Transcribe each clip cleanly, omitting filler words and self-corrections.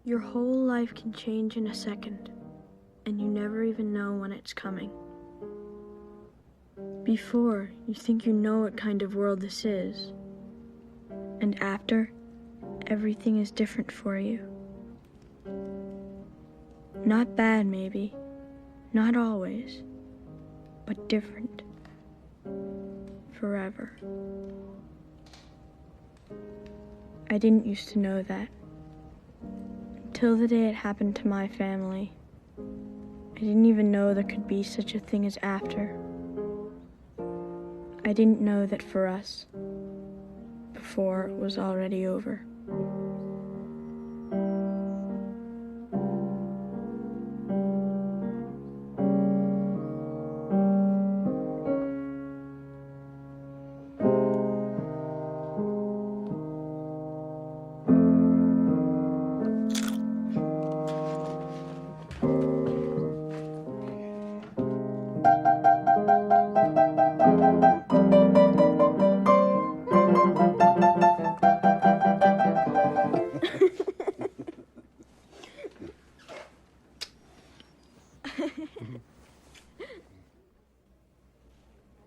Your whole life can change in a second, and you never even know when it's coming. Before, you think you know what kind of world this is, and after, everything is different for you. Not bad, maybe, not always, but different. Forever. I didn't used to know that. Until the day it happened to my family. I didn't even know there could be such a thing as after. I didn't know that for us, before it was already over.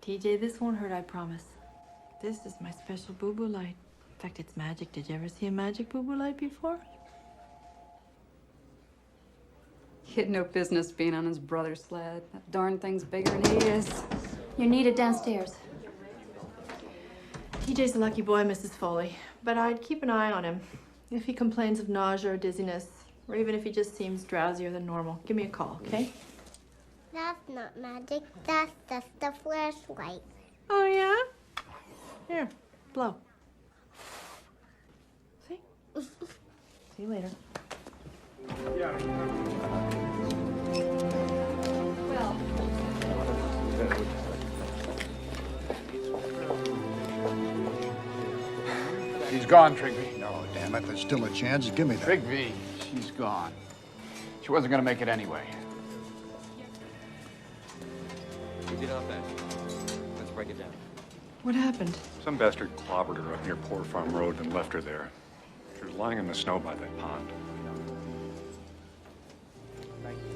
TJ, this won't hurt, I promise. This is my special boo-boo light. In fact, it's magic. Did you ever see a magic boo-boo light before? He had no business being on his brother's sled. That darn thing's bigger than he is. You're needed downstairs. TJ's a lucky boy, Mrs. Foley. But I'd keep an eye on him. If he complains of nausea or dizziness, or even if he just seems drowsier than normal, give me a call, okay? That's not magic. That's just a flashlight. Oh, yeah? Here, blow. See? See you later. Well, She's gone, Trigby. No, damn it, there's still a chance. Give me that. Trigby, she's gone. She wasn't gonna make it anyway. We did our best. Let's break it down. What happened? Some bastard clobbered her up near Poor Farm Road and left her there. She was lying in the snow by that pond.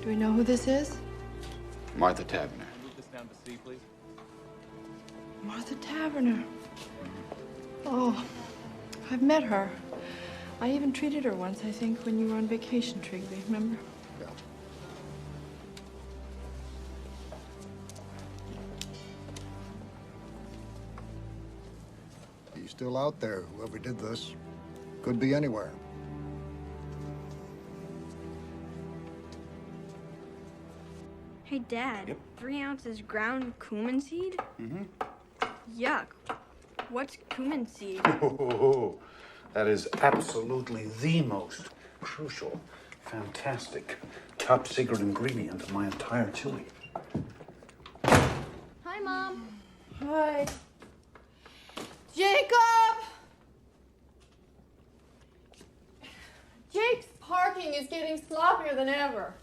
Do we know who this is? Martha Tavener. Move this down to C, please. Martha Taverner. Oh, I've met her. I even treated her once, I think, when you were on vacation, Trigby, remember? Yeah. He's still out there, whoever did this. Could be anywhere. Hey, Dad. Yep. 3 ounces ground cumin seed? Mm-hmm. Yuck. What's cumin seed? Oh, that is absolutely the most crucial, fantastic, top secret ingredient of my entire chili. Hi, Mom. Hi. Jacob! Jake's parking is getting sloppier than ever.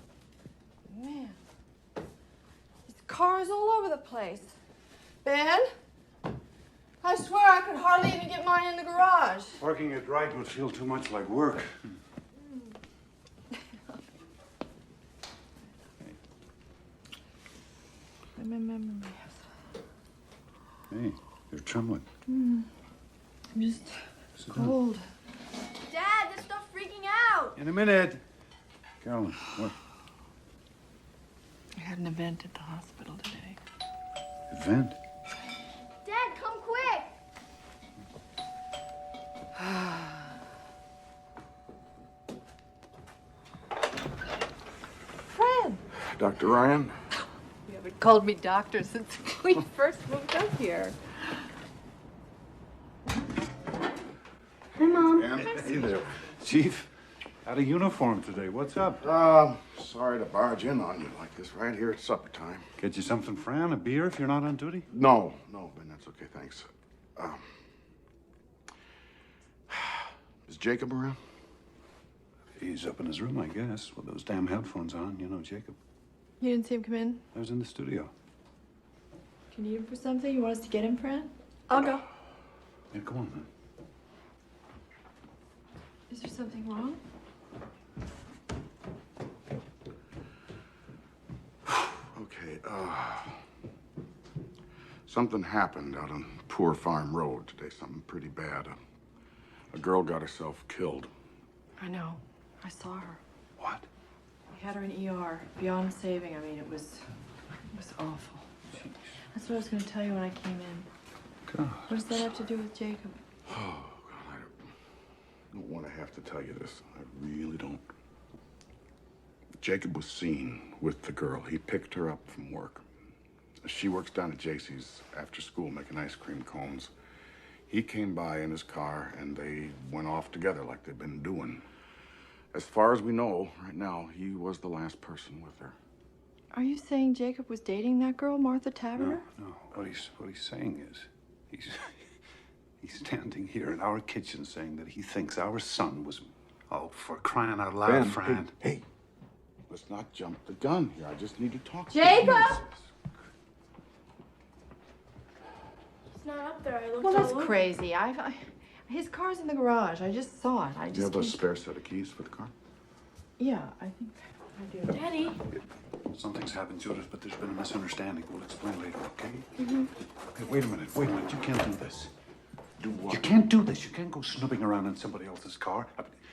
Man. There's cars all over the place. Ben? I swear I could hardly even get mine in the garage. Parking it right would feel too much like work. Hey, you're trembling. I'm just cold. Dad, this stuff's freaking out! In a minute. Carolyn, what? I had an event at the hospital today. Event? Dad, come quick! Fred! Dr. Ryan? You haven't called me doctor since we first moved up here. Hi, Mom. Hey there. Chief, out of uniform today. What's up? Sorry to barge in on you like this right here at supper time. Get you something, Fran? A beer if you're not on duty? No, Ben, that's okay, thanks. Is Jacob around? He's up in his room, I guess, with those damn headphones on. You know Jacob. You didn't see him come in? I was in the studio. Do you need him for something? You want us to get him, Fran? I'll go. Yeah, come on, man. Is there something wrong? Something happened out on Poor Farm Road today, something pretty bad. A girl got herself killed. I know. I saw her. What? We had her in ER, beyond saving. I mean, it was awful. Jeez. That's what I was going to tell you when I came in. God. What does that have to do with Jacob? Oh, God, I don't want to have to tell you this. I really don't. Jacob was seen with the girl. He picked her up from work. She works down at JC's after school making ice cream cones. He came by in his car, and they went off together like they've been doing. As far as we know, right now, he was the last person with her. Are you saying Jacob was dating that girl, Martha Taverner? No. What he's saying is, he's standing here in our kitchen saying that he thinks our son was, oh, for crying out loud, Ben, Fran. hey, let's not jump the gun here. I just need to talk Jacob! to you. He's not up there. I looked Well, all that's over. crazy. His car's in the garage. I just saw it. Do you have a spare set of keys for the car? Yeah, I think I do. Daddy. Something's happened, Judith, but there's been a misunderstanding. We'll explain later, okay? Mm-hmm. Hey, wait a minute. You can't do this. Do what? You can't do this. You can't go snooping around in somebody else's car.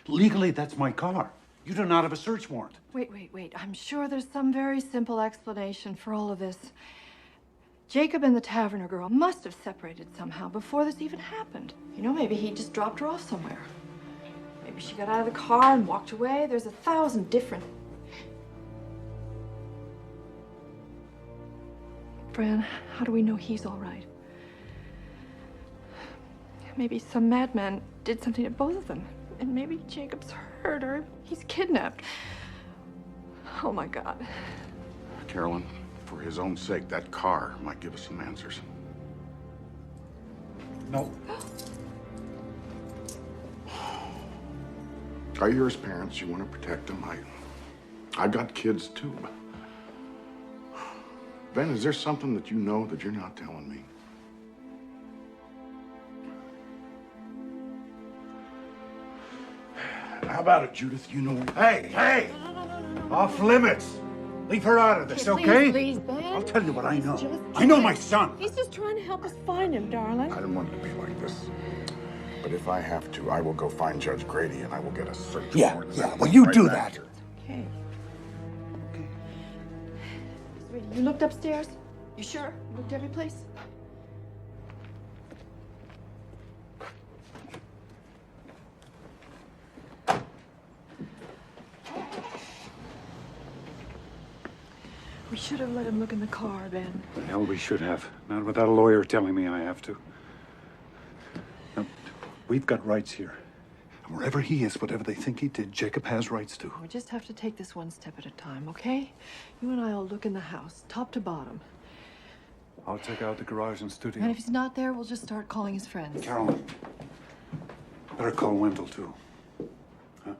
Legally, that's my car. You do not have a search warrant. Wait. I'm sure there's some very simple explanation for all of this. Jacob and the Taverner girl must have separated somehow before this even happened. You know, maybe he just dropped her off somewhere. Maybe she got out of the car and walked away. There's 1,000 different... Fran, how do we know he's all right? Maybe some madman did something to both of them. And maybe Jacob's hurt or he's kidnapped. Oh, my God. Carolyn, for his own sake, that car might give us some answers. No. Are you his parents? You want to protect them? I got kids too. Ben, is there something that you know that you're not telling me? How about it, Judith? You know... Hey! Off limits. Leave her out of this, okay? Please, Ben. I'll tell you what I know. I know my son. He's just trying to help us find him, darling. I didn't want it to be like this. But if I have to, I will go find Judge Grady and I will get a search warrant. Yeah. Well, you do that. Okay. Sweetie, you looked upstairs? You sure? You looked every place? We should have let him look in the car, Ben. The hell we should have. Not without a lawyer telling me I have to. Now, we've got rights here. And wherever he is, whatever they think he did, Jacob has rights to. We just have to take this one step at a time, okay? You and I will look in the house, top to bottom. I'll check out the garage and studio. And if he's not there, we'll just start calling his friends. Carolyn, better call Wendell, too. Huh?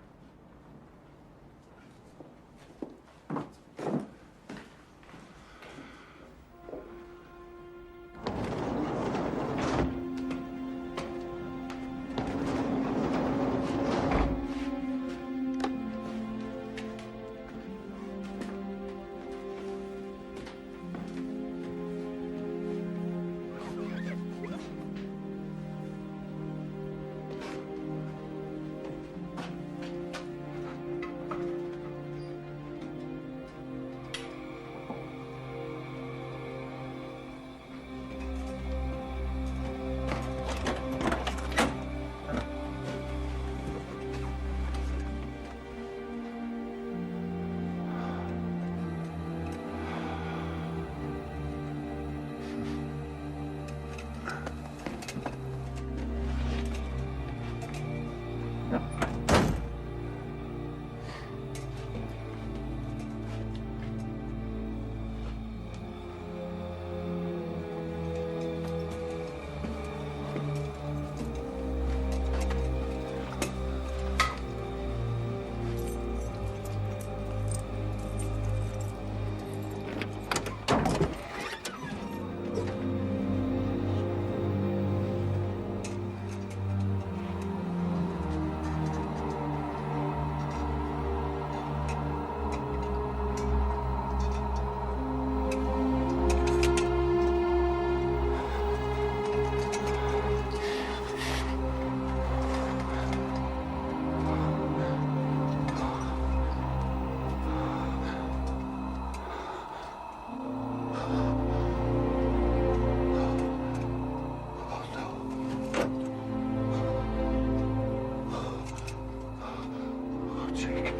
Jake.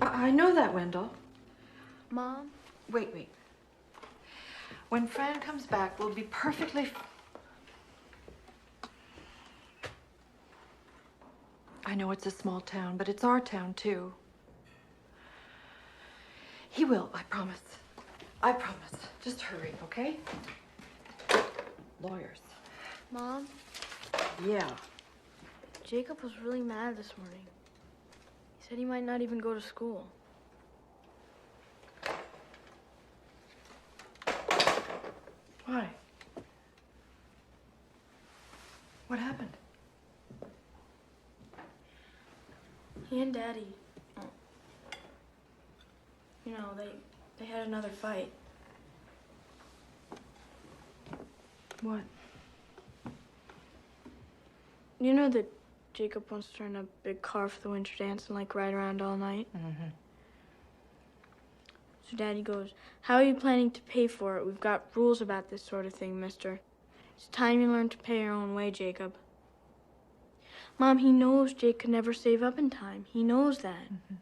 I know that, Wendell. Mom? Wait. When Fran comes back, we'll be perfectly... I know it's a small town, but it's our town, too. He will, I promise. I promise. Just hurry, okay? Lawyers. Mom? Yeah. Jacob was really mad this morning. He said he might not even go to school. Why? What happened? He and Daddy, you know, they had another fight. What? You know that Jacob wants to rent a big car for the winter dance and, like, ride around all night? Mm-hmm. So Daddy goes, "How are you planning to pay for it? We've got rules about this sort of thing, mister. It's time you learn to pay your own way, Jacob." Mom, he knows Jake could never save up in time. He knows that. Mm-hmm.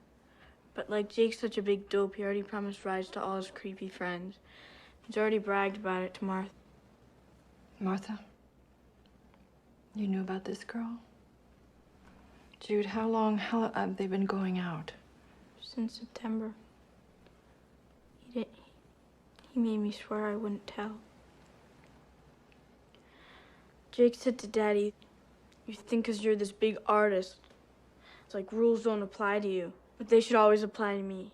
But, like, Jake's such a big dope, he already promised rides to all his creepy friends. He's already bragged about it to Martha. Martha? You knew about this girl? Jude, how long have they been going out? Since September. He made me swear I wouldn't tell. Jake said to Daddy, "You think 'cause you're this big artist, it's like rules don't apply to you, but they should always apply to me.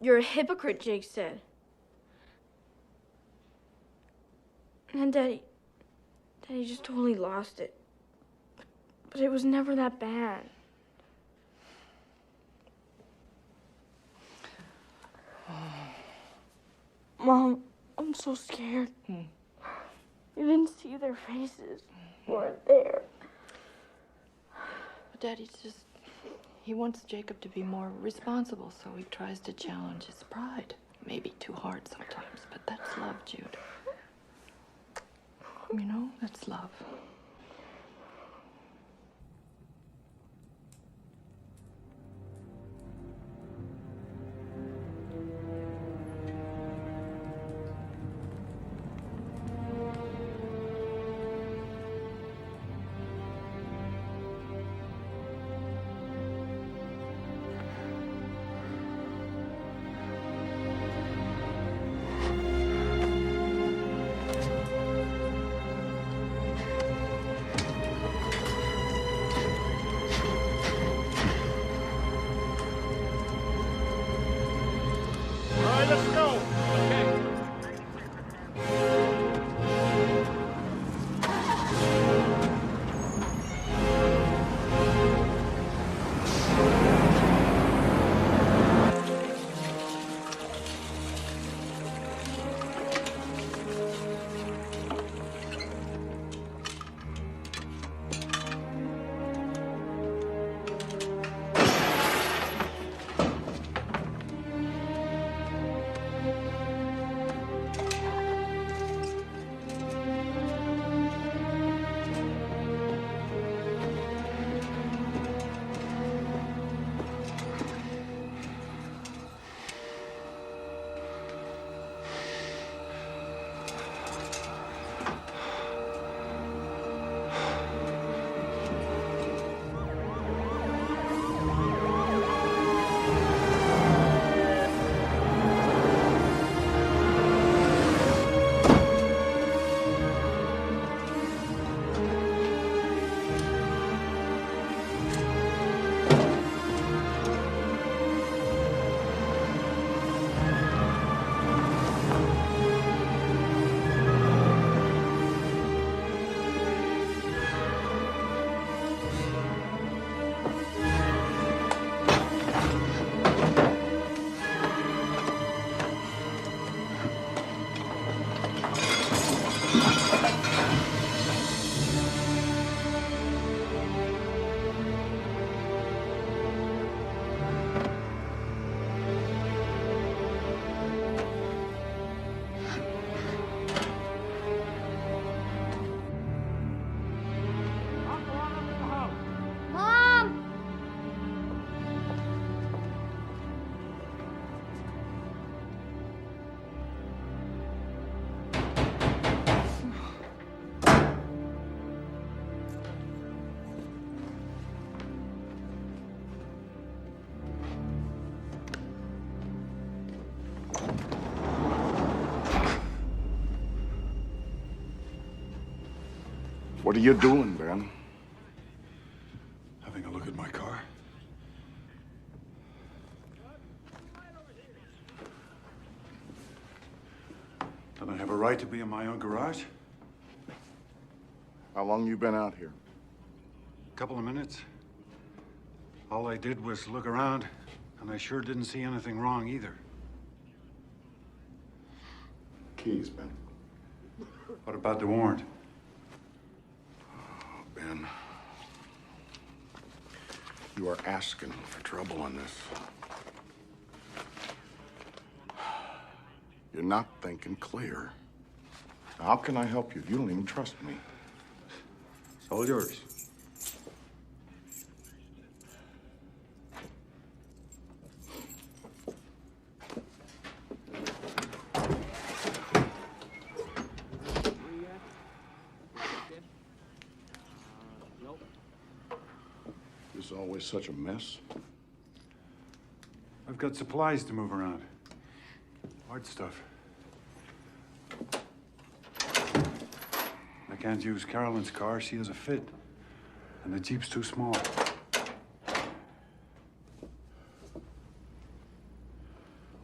You're a hypocrite," Jake said. And then Daddy just totally lost it. But it was never that bad. Mom, I'm so scared. You didn't see their faces. Weren't there. But Daddy's just... He wants Jacob to be more responsible, so he tries to challenge his pride. Maybe too hard sometimes, but that's love, Jude. You know, that's love. What are you doing, Ben? Having a look at my car. Don't I have a right to be in my own garage? How long you been out here? A couple of minutes. All I did was look around, and I sure didn't see anything wrong either. Keys, Ben. What about the warrant? Ben, you are asking for trouble on this. You're not thinking clear. How can I help you if you don't even trust me? It's all yours. This is always such a mess. I've got supplies to move around. Hard stuff. I can't use Carolyn's car. She has a fit. And the Jeep's too small.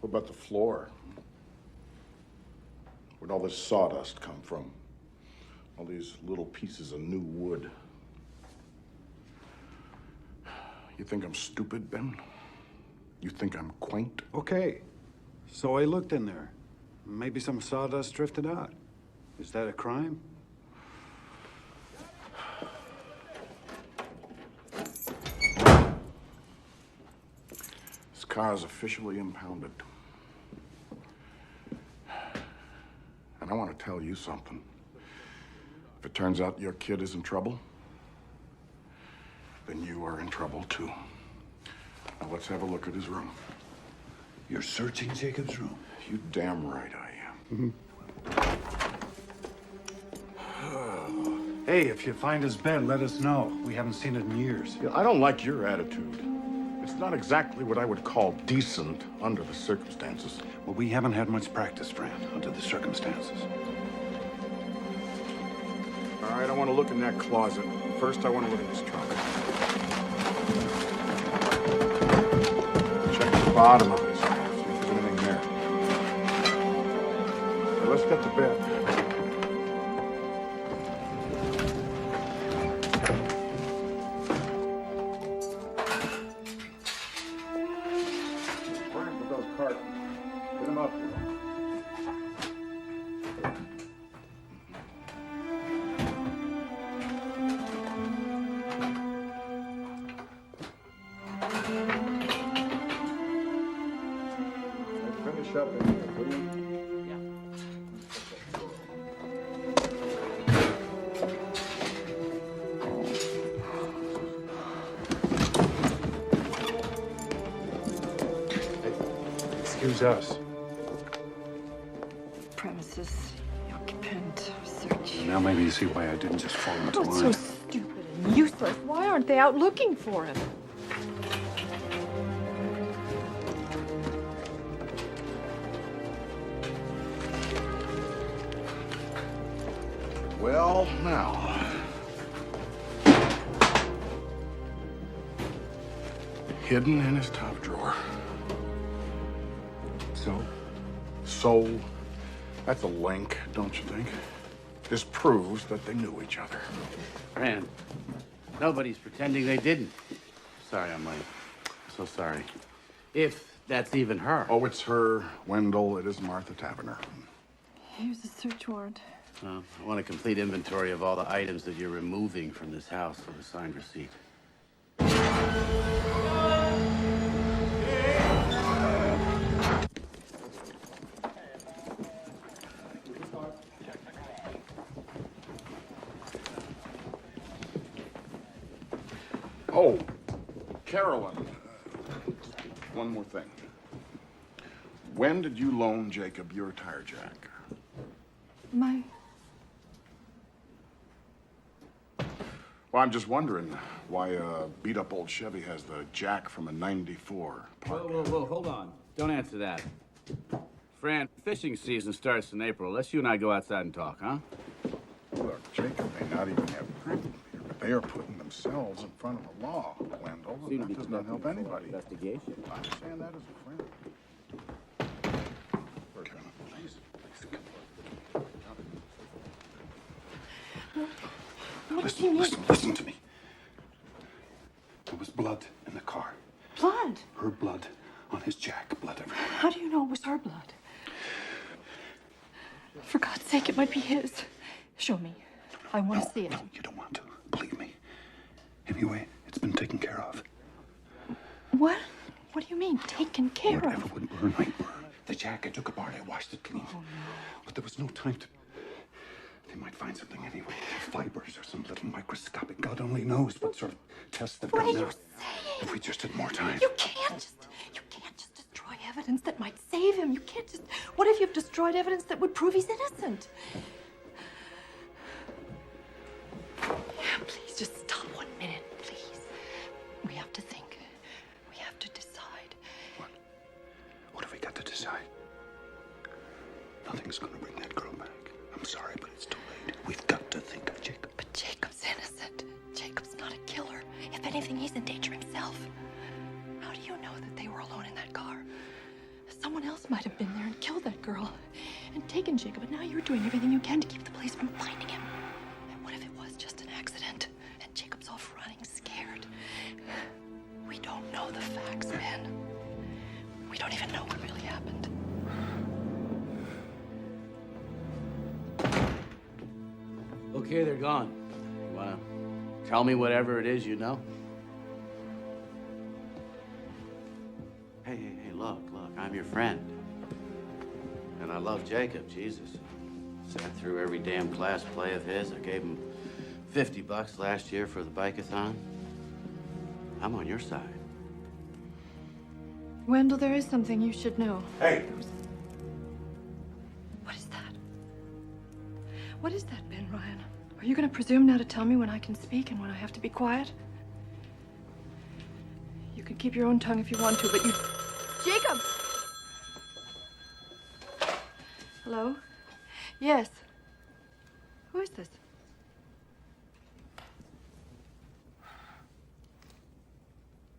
What about the floor? Where'd all this sawdust come from? All these little pieces of new wood. You think I'm stupid, Ben? You think I'm quaint? Okay. So I looked in there. Maybe some sawdust drifted out. Is that a crime? This car is officially impounded. And I want to tell you something. If it turns out your kid is in trouble, then you are in trouble too. Now let's have a look at his room. You're searching Jacob's room? You damn right I am. Hey, if you find his bed, let us know. We haven't seen it in years. Yeah, I don't like your attitude. It's not exactly what I would call decent under the circumstances. Well, we haven't had much practice, Fran, under the circumstances. All right, I want to look in that closet. First, I want to look at this trunk. Check the bottom of it, see if there's anything there. Now, let's get to bed. Frank, with those cartons. Get them up here. Finish up in here, will you? Excuse us. Premises, occupant, search. Now maybe you see why I didn't just fall into That's so line. stupid and useless. Why aren't they out looking for him? Well, now. Hidden in his top drawer. So, that's a link, don't you think? This proves that they knew each other. Fran, nobody's pretending they didn't. Sorry I'm late. So sorry. If that's even her. Oh, it's her, Wendell. It is Martha Taverner. Here's the search warrant. I want a complete inventory of all the items that you're removing from this house with a signed receipt. Oh, Carolyn. One more thing. When did you loan Jacob your tire jack? Well, I'm just wondering why a beat-up old Chevy has the jack from a '94 Park. Whoa, hold on. Don't answer that. Fran, fishing season starts in April. Let's you and I go outside and talk, huh? Look, Jacob may not even have criminal here, but they are putting themselves in front of the law, Wendell, and that does not help anybody. Investigation. I understand that as a friend. Please, listen to me. There was blood in the car. Blood? Her blood on his jack, blood everywhere. How do you know it was her blood? For God's sake, it might be his. Show me. I want to see it. No, you don't want to. Believe me. Anyway, it's been taken care of. What? What do you mean, taken care Whatever of? would burn might burn. The jack, I took apart, I washed it clean. Oh, no. But there was no time to... They might find something anyway. Fibers or some little microscopic... God only knows what sort of tests they've done now. What are you saying? If we just had more time. You can't just destroy evidence that might save him. You can't just... What if you've destroyed evidence that would prove he's innocent? Please, just stop 1 minute, please. We have to think. We have to decide. What have we got to decide? Nothing's gonna bring that girl back. I'm sorry, but it's too late. We've got to think of Jacob. But Jacob's innocent. Jacob's not a killer. If anything, he's in danger himself. How do you know that they were alone in that car? Someone else might have been there and killed that girl and taken Jacob, and now you're doing everything you can to keep the police from finding him. And what if it was just an accident and Jacob's off running scared? We don't know the facts, Ben. We don't even know what really happened. Okay, they're gone. You wanna tell me whatever it is you know? Hey, look, I'm your friend. And I love Jacob, Jesus. Sat through every damn class play of his. I gave him $50 last year for the bike-a-thon. I'm on your side. Wendell, there is something you should know. Hey! What is that? What is that, Ben Ryan? Are you going to presume now to tell me when I can speak and when I have to be quiet? You can keep your own tongue if you want to, but you... Jacob! Hello? Yes. Who is this?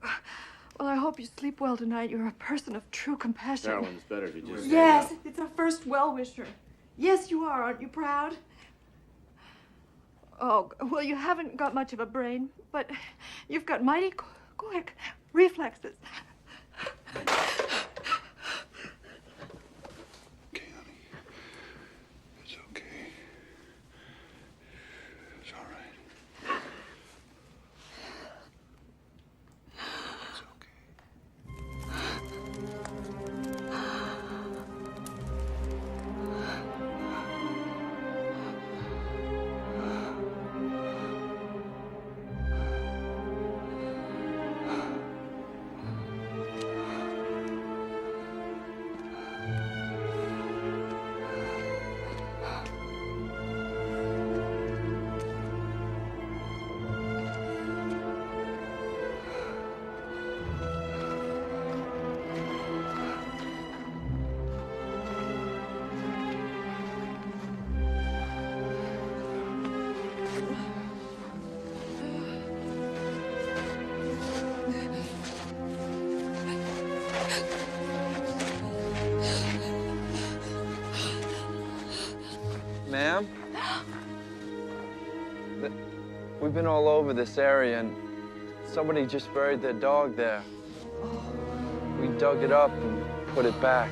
Well, I hope you sleep well tonight. You're a person of true compassion. Carolyn, it's better if you just... Yes, it's our first well-wisher. Yes, you are. Aren't you proud? Oh, well, you haven't got much of a brain, but you've got mighty quick reflexes. Okay, honey. It's okay. It's all right. It's okay. Ma'am? We've been all over this area and somebody just buried their dog there. We dug it up and put it back.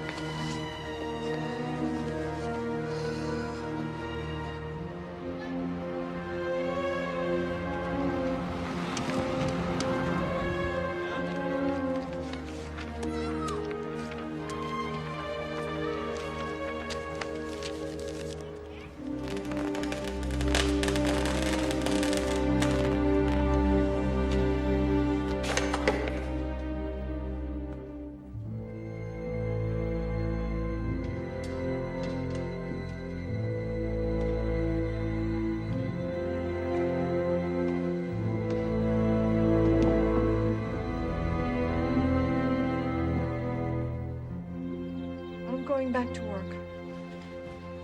Going back to work.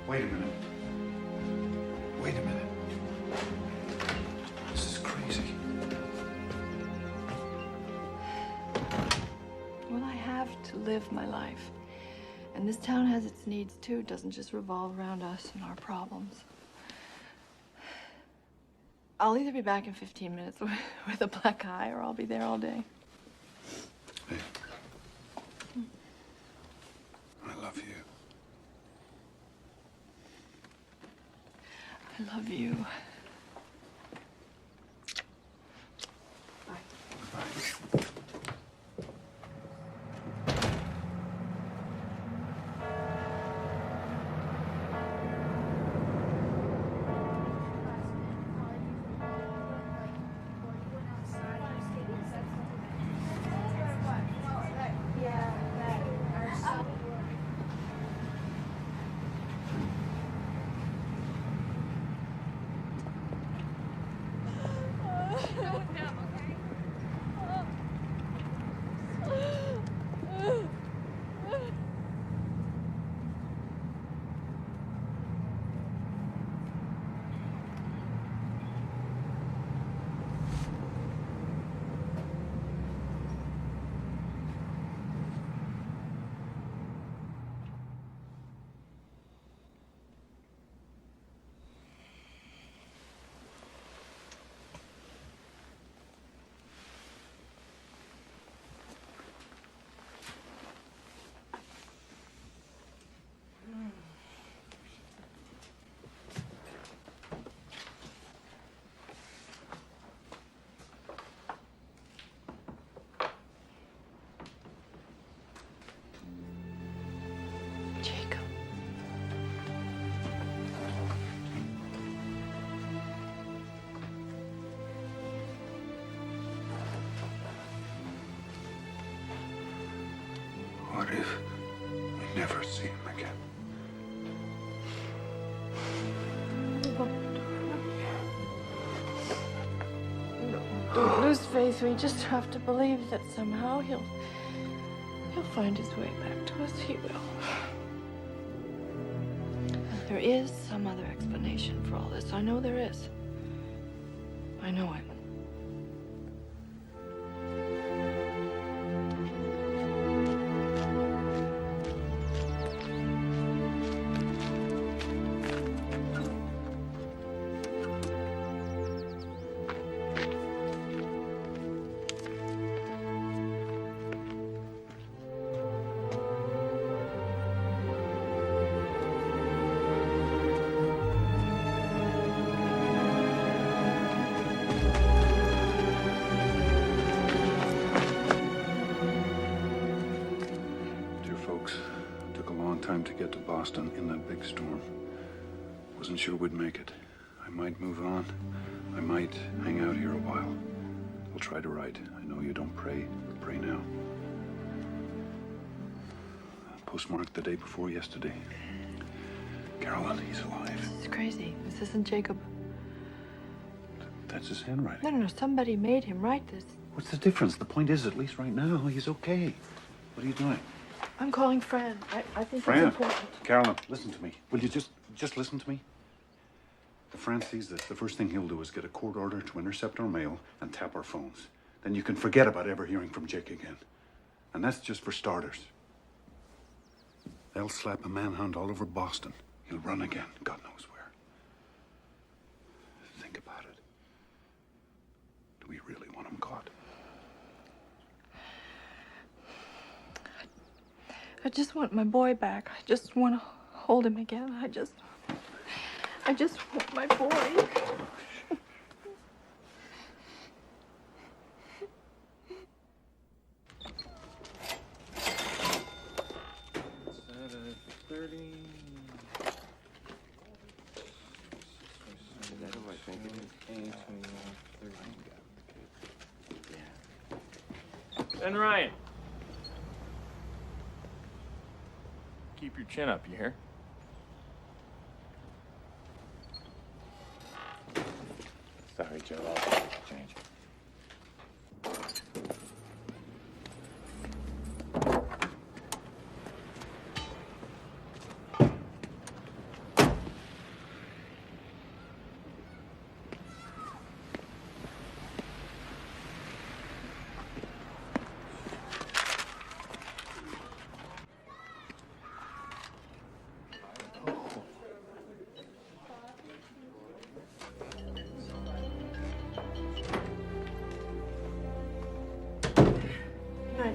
Wait a minute. Wait a minute. live my life. And this town has its needs too. It doesn't just revolve around us and our problems. I'll either be back in 15 minutes with a black eye, or I'll be there all day. Hey. I love you. I love you. Bye. Jacob. What if we never see him again? Don't lose faith. We just have to believe that somehow he'll find his way back to us. He will. There is some other explanation for all this. I know there is. I know it. Time to get to Boston in that big storm. Wasn't sure we'd make it. I might move on. I might hang out here a while. I'll try to write. I know you don't pray, but pray now. Postmarked the day before yesterday. Carolyn, he's alive. This is crazy. This isn't Jacob. That's his handwriting. No. Somebody made him write this. What's the difference? The point is, at least right now, he's okay. What are you doing? I'm calling Fran. I think Fran, it's important. Carolyn, listen to me. Will you just listen to me? If Fran sees this, the first thing he'll do is get a court order to intercept our mail and tap our phones. Then you can forget about ever hearing from Jake again. And that's just for starters. They'll slap a manhunt all over Boston. He'll run again, God knows where. Think about it. Do we really want him caught? I just want my boy back. I just want to hold him again. I just want my boy. And Ryan. Keep your chin up, you hear? Sorry, Joe. I'll change.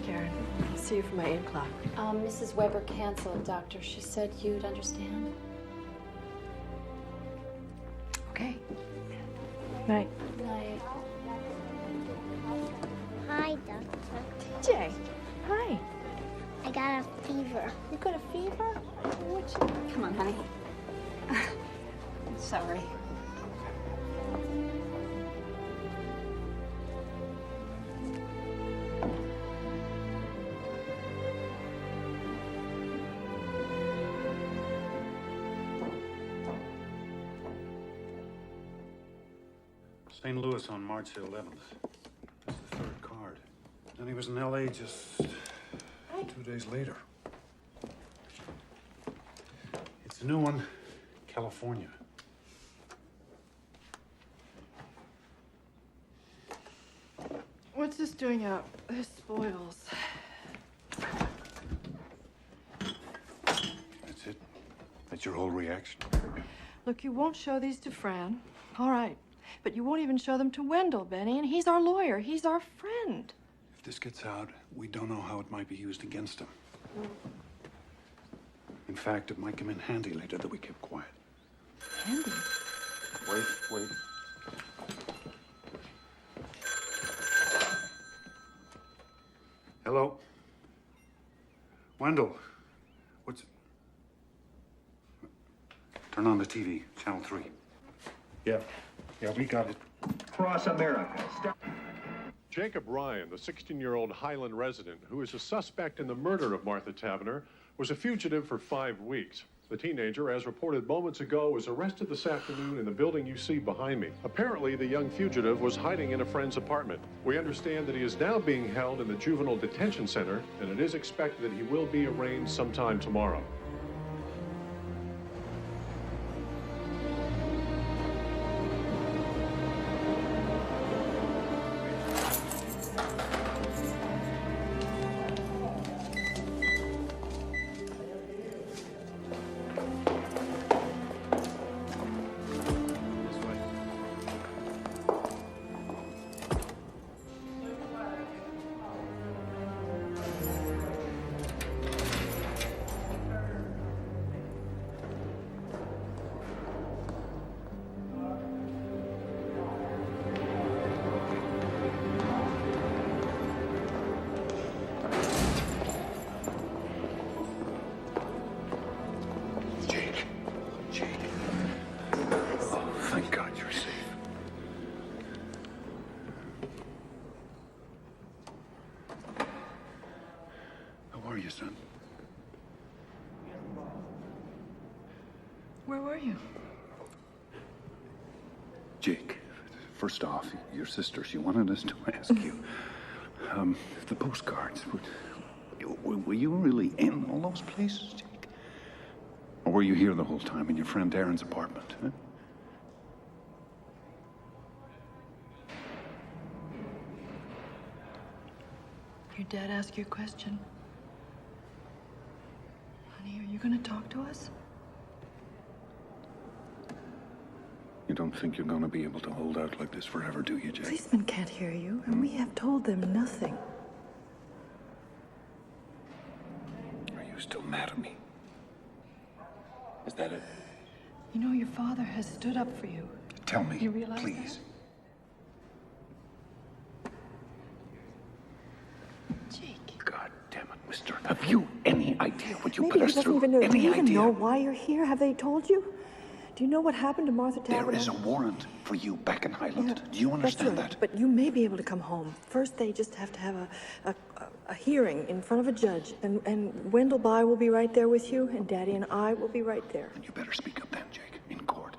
Karen. I'll see you for my 8 o'clock. Mrs. Weber canceled, Doctor. She said you'd understand. Okay. Night. Night. Hi, Doctor. TJ. Hi. I got a fever. You got a fever? Come on, honey. Sorry. St. Louis on March the 11th. That's the third card. Then he was in L.A. just 2 days later. It's a new one, California. What's this doing out? This spoils. That's it? That's your whole reaction? Look, you won't show these to Fran. All right. But you won't even show them to Wendell, Benny, and he's our lawyer. He's our friend. If this gets out, we don't know how it might be used against him. In fact, it might come in handy later that we keep quiet. Handy? Wait. Hello? Wendell, what's... Turn on the TV, channel 3. Yeah, we got it. Across America. Jacob Ryan, the 16-year-old Highland resident who is a suspect in the murder of Martha Tavener, was a fugitive for 5 weeks. The teenager, as reported moments ago, was arrested this afternoon in the building you see behind me. Apparently, the young fugitive was hiding in a friend's apartment. We understand that he is now being held in the juvenile detention center, and it is expected that he will be arraigned sometime tomorrow. Son. Where were you? Jake, first off, your sister, she wanted us to ask you, the postcards, were you really in all those places, Jake? Or were you here the whole time in your friend Aaron's apartment, huh? Your dad asked you a question. Honey, are you going to talk to us? You don't think you're going to be able to hold out like this forever, do you, Jake? Policemen can't hear you, and we have told them nothing. Are you still mad at me? Is that it? You know, your father has stood up for you. Tell me, you realize please. That? God damn it, mister. Have you any idea what you Maybe put he us doesn't through? even know. Do Any you even idea? know why you're here? Have they told you? Do you know what happened to Martha Tavener? There is a warrant for you back in Highland. Do you understand That's right. that? But you may be able to come home. First, they just have to have a hearing in front of a judge. And Wendell By will be right there with you, and Daddy and I will be right there. And you better speak up then, Jake, in court.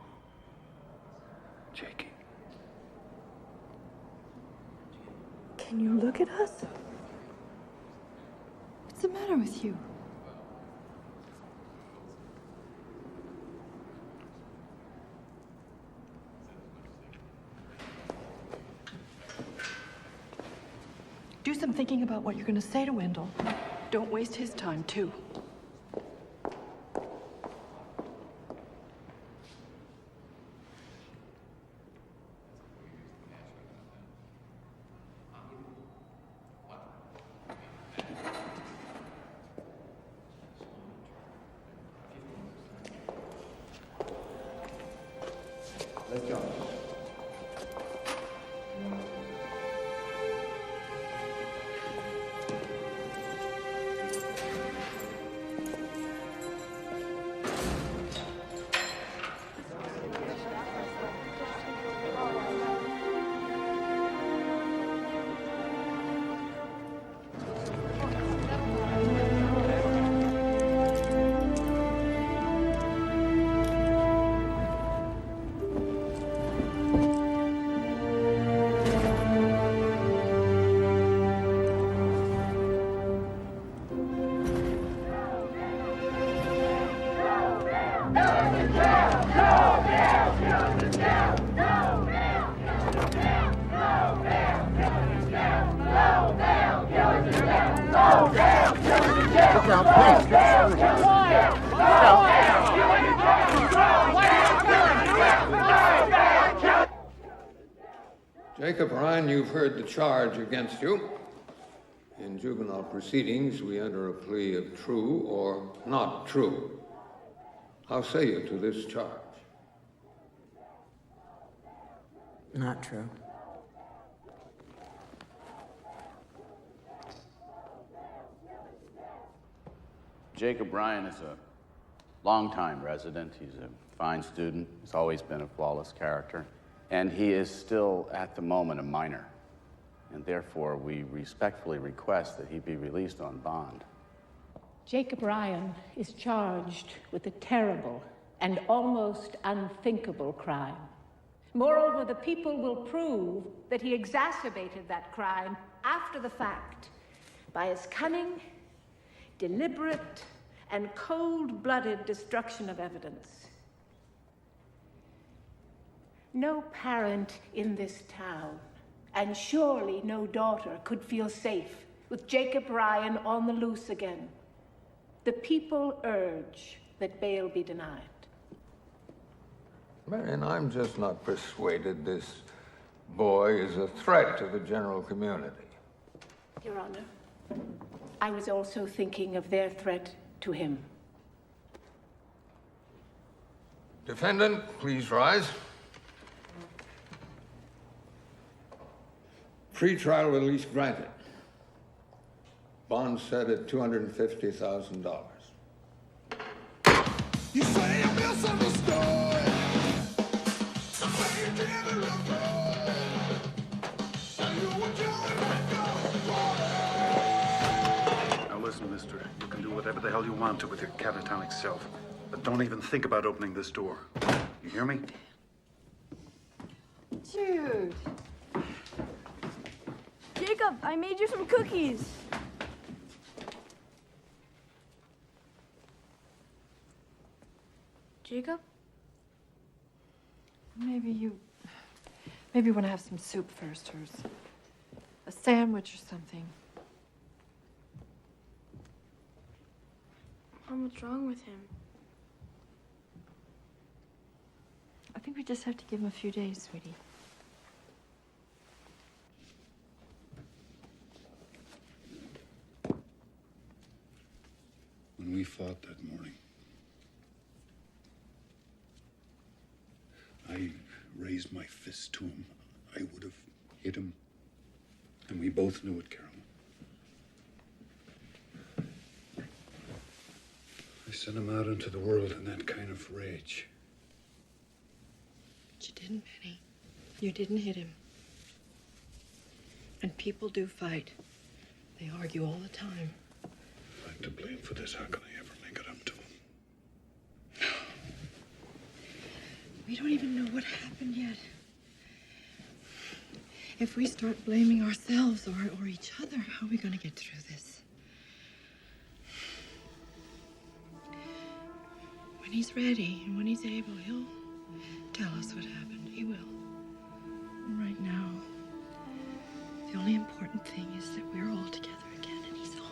Jakey. Can you look at us? What's the matter with you? Do some thinking about what you're going to say to Wendell. Don't waste his time, too. Jacob Ryan, you've heard the charge against you. In juvenile proceedings, we enter a plea of true or not true. How say you to this charge? Not true. Jacob Ryan is a longtime resident. He's a fine student. He's always been a flawless character. And he is still, at the moment, a minor. And therefore, we respectfully request that he be released on bond. Jacob Ryan is charged with a terrible and almost unthinkable crime. Moreover, the people will prove that he exacerbated that crime after the fact by his cunning, deliberate, and cold-blooded destruction of evidence. No parent in this town, and surely no daughter, could feel safe with Jacob Ryan on the loose again. The people urge that bail be denied. Marion, I'm just not persuaded this boy is a threat to the general community. Your Honor, I was also thinking of their threat to him. Defendant, please rise. Pre-trial release granted. Bond set at $250,000. You say I'm misunderstood. Say you never avoid. And you were Now listen, mister. You can do whatever the hell you want to with your catatonic self. But don't even think about opening this door. You hear me? Jude. Jacob, I made you some cookies. Jacob? Maybe you want to have some soup first, or a sandwich or something. Mom, what's wrong with him? I think we just have to give him a few days, sweetie. When we fought that morning, I raised my fist to him. I would have hit him. And we both knew it, Carolyn. I sent him out into the world in that kind of rage. But you didn't, Penny. You didn't hit him. And people do fight. They argue all the time. If I'm to blame for this, how can I ever make it up to him? We don't even know what happened yet. If we start blaming ourselves or each other, how are we going to get through this? When he's ready and when he's able, he'll tell us what happened. He will. And right now, the only important thing is that we're all together again and he's home.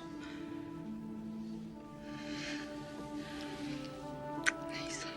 He's home.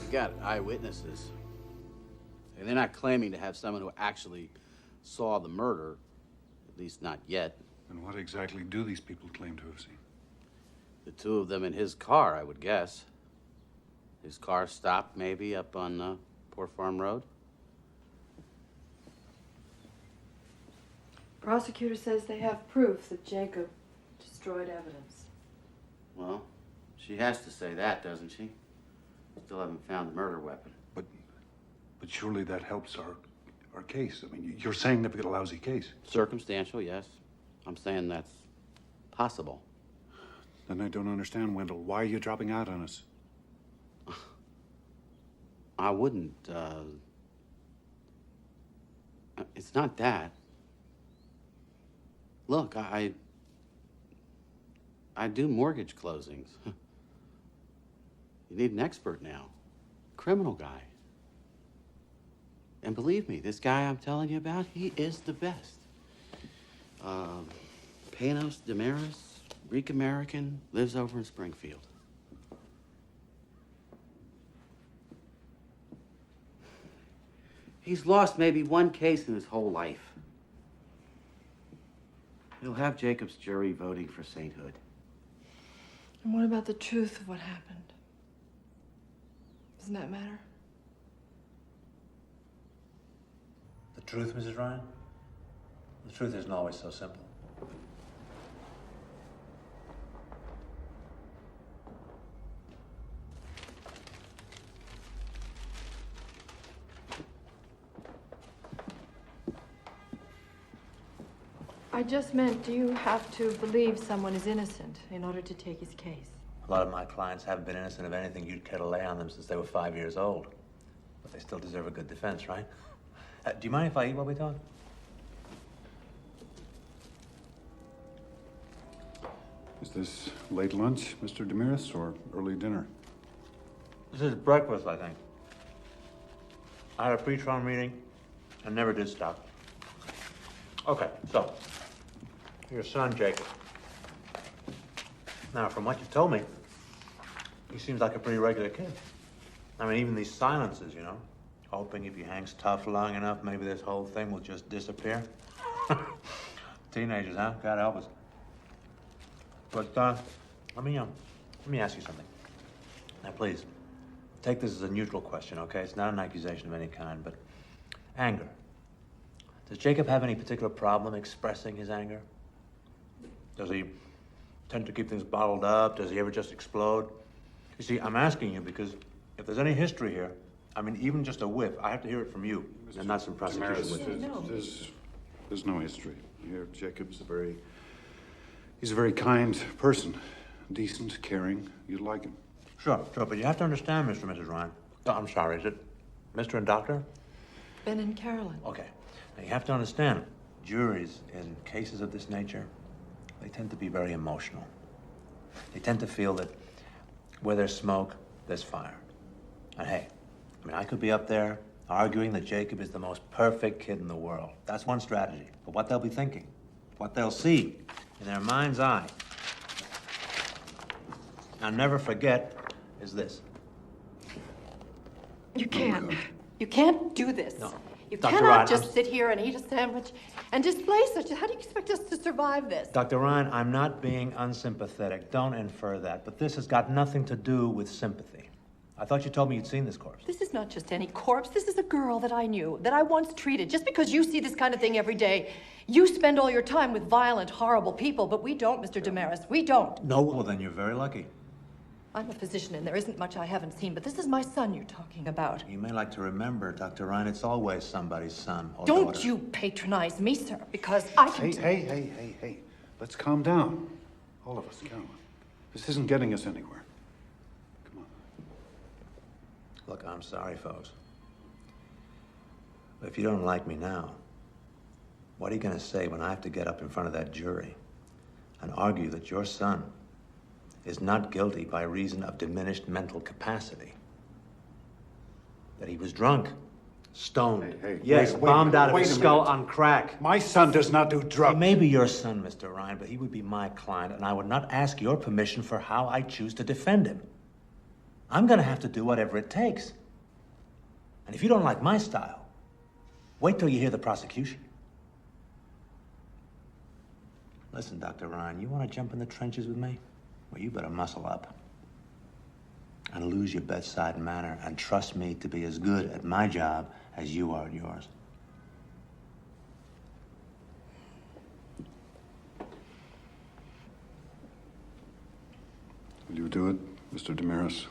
You got eyewitnesses. And they're not claiming to have someone who actually saw the murder, at least not yet. And what exactly do these people claim to have seen? The two of them in his car, I would guess. His car stopped maybe up on Poor Farm Road. Prosecutor says they have proof that Jacob destroyed evidence. Well, she has to say that, doesn't she? Still haven't found the murder weapon. But surely that helps our case. I mean, you're saying they've got a lousy case. Circumstantial, yes. I'm saying that's possible. Then I don't understand, Wendell. Why are you dropping out on us? I wouldn't, it's not that. Look, I do mortgage closings. You need an expert now. Criminal guy. And believe me, this guy I'm telling you about, he is the best. Panos Damaris, Greek American, lives over in Springfield. He's lost maybe one case in his whole life. He'll have Jacob's jury voting for sainthood. And what about the truth of what happened? Doesn't that matter? The truth, Mrs. Ryan? The truth isn't always so simple. I just meant, do you have to believe someone is innocent in order to take his case? A lot of my clients haven't been innocent of anything you'd care to lay on them since they were 5 years old. But they still deserve a good defense, right? Do you mind if I eat while we talk? Is this late lunch, Mr. Damaris, or early dinner? This is breakfast, I think. I had a pre-trial meeting and never did stop. Okay, so, your son, Jacob. Now, from what you've told me, he seems like a pretty regular kid. I mean, even these silences, you know, hoping if he hangs tough long enough, maybe this whole thing will just disappear. Teenagers, huh? God help us. But, let me ask you something. Now, please, take this as a neutral question, okay? It's not an accusation of any kind, but anger. Does Jacob have any particular problem expressing his anger? Does he tend to keep things bottled up? Does he ever just explode? You see, I'm asking you because if there's any history here, I mean, even just a whiff, I have to hear it from you, and not some prosecution witness. There's no history here. Jacob's he's a very kind person, decent, caring. You'd like him. Sure, but you have to understand, Mr. and Mrs. Ryan. Oh, I'm sorry, is it Mr. and Doctor? Ben and Carolyn. Okay. Now, you have to understand, juries in cases of this nature, they tend to be very emotional. They tend to feel that where there's smoke, there's fire. And hey, I mean, I could be up there arguing that Jacob is the most perfect kid in the world. That's one strategy. But what they'll be thinking, what they'll see in their mind's eye, I'll never forget, is this. You can't. You can't do this. No. You Dr. cannot Ryan, just sit here and eat a sandwich and display such. How do you expect us to survive this? Dr. Ryan, I'm not being unsympathetic. Don't infer that. But this has got nothing to do with sympathy. I thought you told me you'd seen this corpse. This is not just any corpse. This is a girl that I knew, that I once treated. Just because you see this kind of thing every day, you spend all your time with violent, horrible people, but we don't, Mr. Damaris. We don't. No, well, then you're very lucky. I'm a physician, and there isn't much I haven't seen, but this is my son you're talking about. You may like to remember, Dr. Ryan, it's always somebody's son or Don't daughter. you patronize me, sir, because I can... Hey. Let's calm down. All of us, Carolyn. This isn't getting us anywhere. Come on. Look, I'm sorry, folks. But if you don't like me now, what are you going to say when I have to get up in front of that jury and argue that your son is not guilty by reason of diminished mental capacity? That he was drunk, stoned, yes, bombed out of his skull on crack. My son does not do drugs. He may be your son, Mr. Ryan, but he would be my client, and I would not ask your permission for how I choose to defend him. I'm going to have to do whatever it takes. And if you don't like my style, wait till you hear the prosecution. Listen, Dr. Ryan, you want to jump in the trenches with me? Well, you better muscle up and lose your bedside manner and trust me to be as good at my job as you are at yours. do it, Mr. Damaris?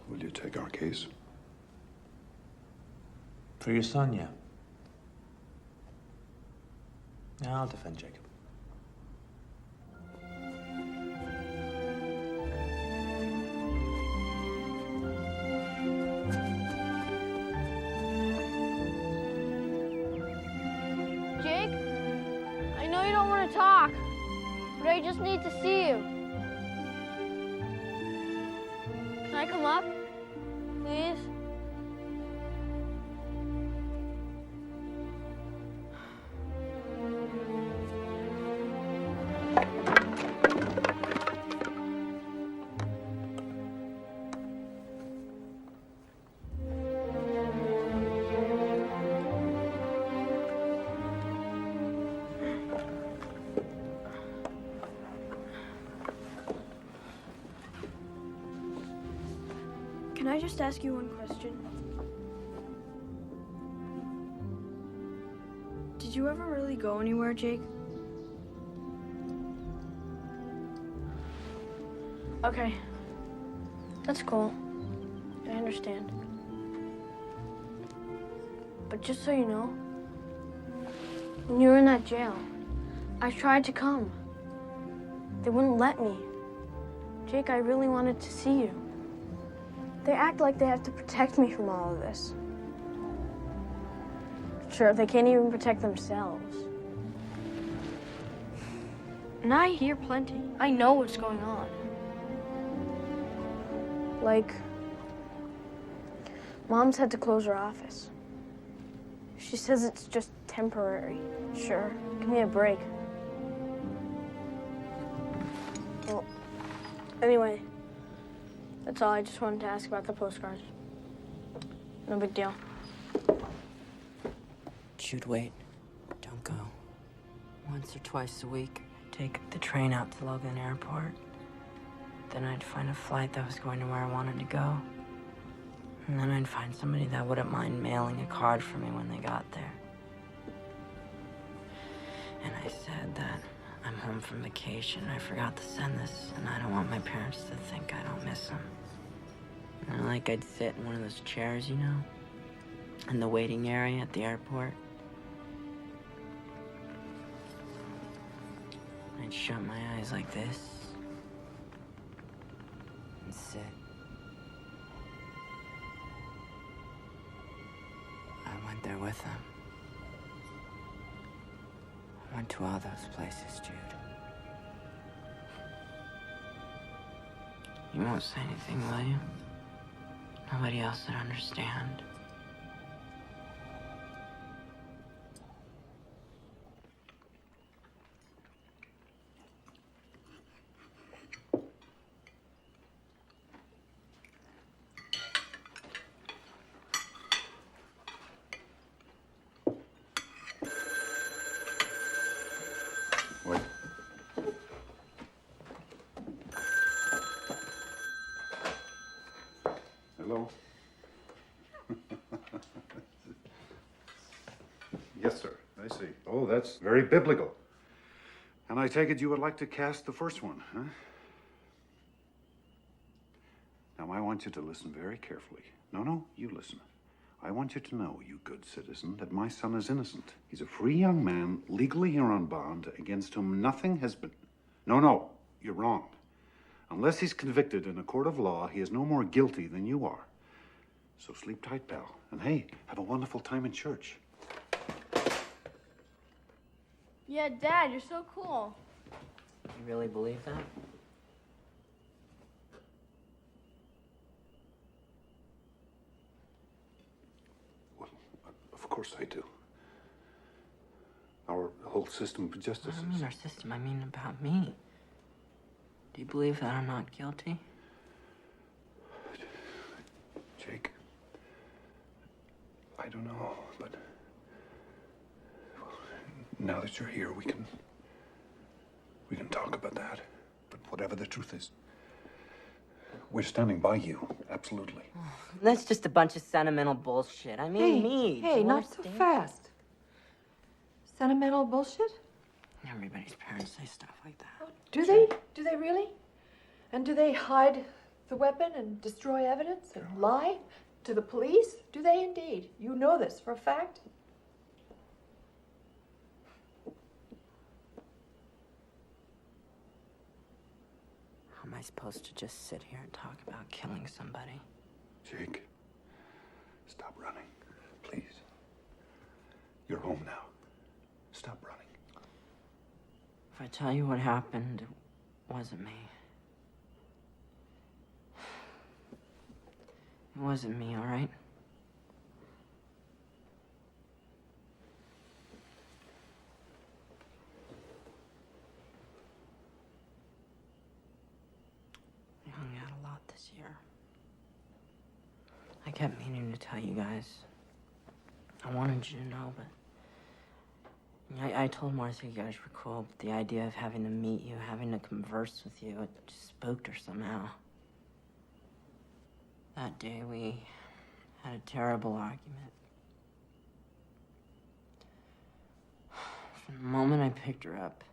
Will you take our case? For your son, yeah. Yeah, I'll defend Jacob. Jake, I know you don't want to talk, but I just need to see you. Can I come up, please? Can I just ask you one question? Did you ever really go anywhere, Jake? Okay. That's cool. I understand. But just so you know, when you were in that jail, I tried to come. They wouldn't let me. Jake, I really wanted to see you. They act like they have to protect me from all of this. Sure, they can't even protect themselves. And I hear plenty. I know what's going on. Like, Mom's had to close her office. She says it's just temporary. Sure, give me a break. Well, anyway. That's all. I just wanted to ask about the postcards. No big deal. Shoot, wait. Don't go. Once or twice a week, I'd take the train out to Logan Airport. Then I'd find a flight that was going to where I wanted to go. And then I'd find somebody that wouldn't mind mailing a card for me when they got there. And I said that I'm home from vacation. I forgot to send this, and I don't want my parents to think I don't miss them. And like I'd sit in one of those chairs, you know, in the waiting area at the airport. I'd shut my eyes like this and sit. I went there with them. I went to all those places, Jude. You won't say anything, will you? Nobody else would understand. Wait. Hello? Yes, sir. I see. Oh, that's very biblical. And I take it you would like to cast the first one, huh? Now, I want you to listen very carefully. No, you listen. I want you to know, you good citizen, that my son is innocent. He's a free young man, legally here on bond, against whom nothing has been... No, you're wrong. Unless he's convicted in a court of law, he is no more guilty than you are. So sleep tight, pal. And hey, have a wonderful time in church. Yeah, Dad, you're so cool. You really believe that? Of course I do. Our whole system of justice I don't mean our system, I mean about me. Do you believe that I'm not guilty? Jake, I don't know, but now that you're here, we can talk about that. But whatever the truth is, we're standing by you, absolutely. That's just a bunch of sentimental bullshit. I mean, me. Hey, not so fast. Sentimental bullshit? Everybody's parents say stuff like that. Do they? Do they really? And do they hide the weapon and destroy evidence and lie to the police? Do they indeed? You know this for a fact? How am I supposed to just sit here and talk about killing somebody? Jake, stop running, please. You're home now. Stop running. If I tell you what happened, it wasn't me. It wasn't me, all right? I hung out a lot this year. I kept meaning to tell you guys. I wanted you to know, but I told Martha you guys were cool, but the idea of having to meet you, having to converse with you, it just spooked her somehow. That day, we had a terrible argument. From the moment I picked her up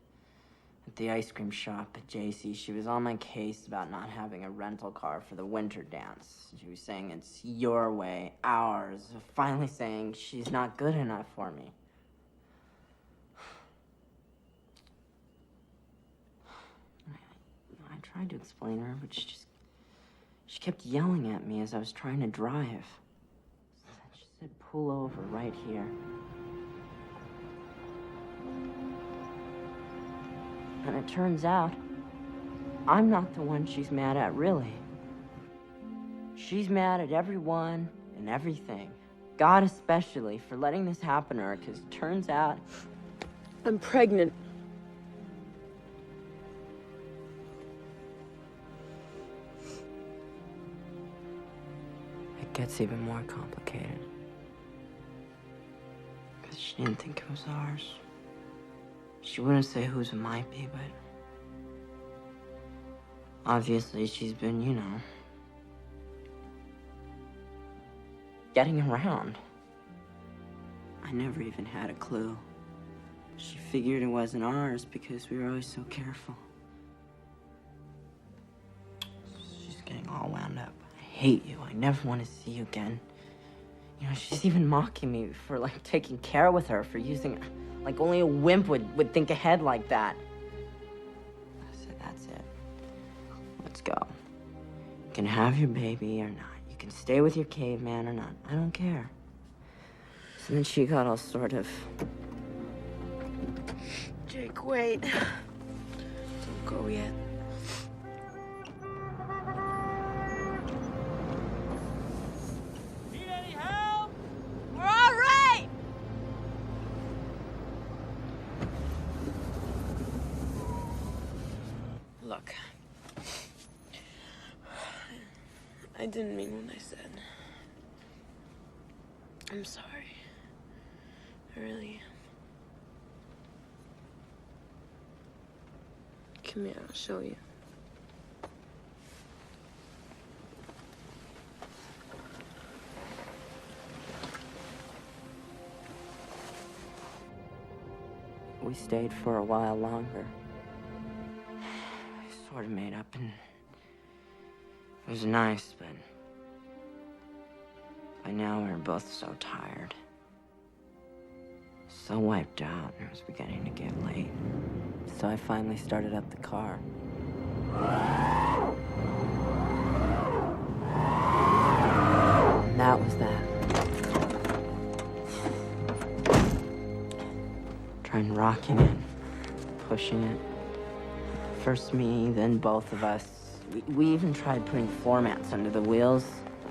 at the ice cream shop at JC, she was on my case about not having a rental car for the winter dance. She was saying it's your way, ours, finally saying she's not good enough for me. I tried to explain to her, but she kept yelling at me as I was trying to drive. She said, pull over right here. And it turns out, I'm not the one she's mad at, really. She's mad at everyone and everything. God especially for letting this happen to her, because it turns out I'm pregnant. It gets even more complicated. Because she didn't think it was ours. She wouldn't say whose it might be, but obviously she's been, you know, getting around. I never even had a clue. She figured it wasn't ours because we were always so careful. She's getting all wound up. I hate you. I never want to see you again. You know, she's even mocking me for, like, taking care with her, for using... Like, only a wimp would think ahead like that. I said, that's it. Let's go. You can have your baby or not. You can stay with your caveman or not. I don't care. So then she got all sort of... Jake, wait. Don't go yet. Need any help? We're all right! Look. I didn't mean what I said. I'm sorry. I really am. Come here, I'll show you. We stayed for a while longer. I sort of made up, and it was nice, but by now we were both so tired. So wiped out, and it was beginning to get late. So I finally started up the car. And that was that. Trying rocking it, pushing it. First me, then both of us. We even tried putting floor mats under the wheels.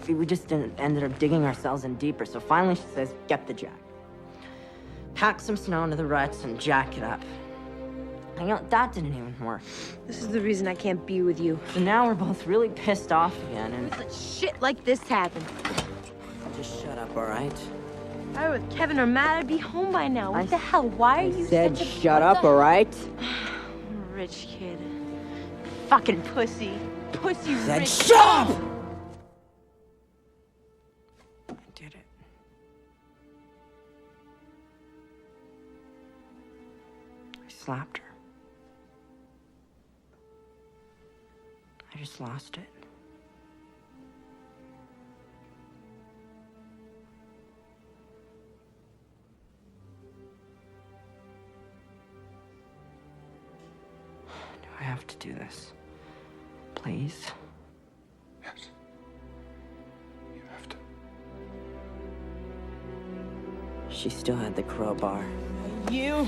We just ended up digging ourselves in deeper. So finally she says, get the jack. Pack some snow into the ruts and jack it up. And you know, that didn't even work. This is the reason I can't be with you. So now we're both really pissed off again, and... Let shit like this happen. Just shut up, all right? If I were with Kevin or Matt, I'd be home by now. What the hell? Why are you said such a... shut up, all right? Rich kid. Fucking pussy. Pussy Said rich. shut up! I did it. I slapped her. I just lost it. Do I have to do this? Please? Yes. You have to. She still had the crowbar. You.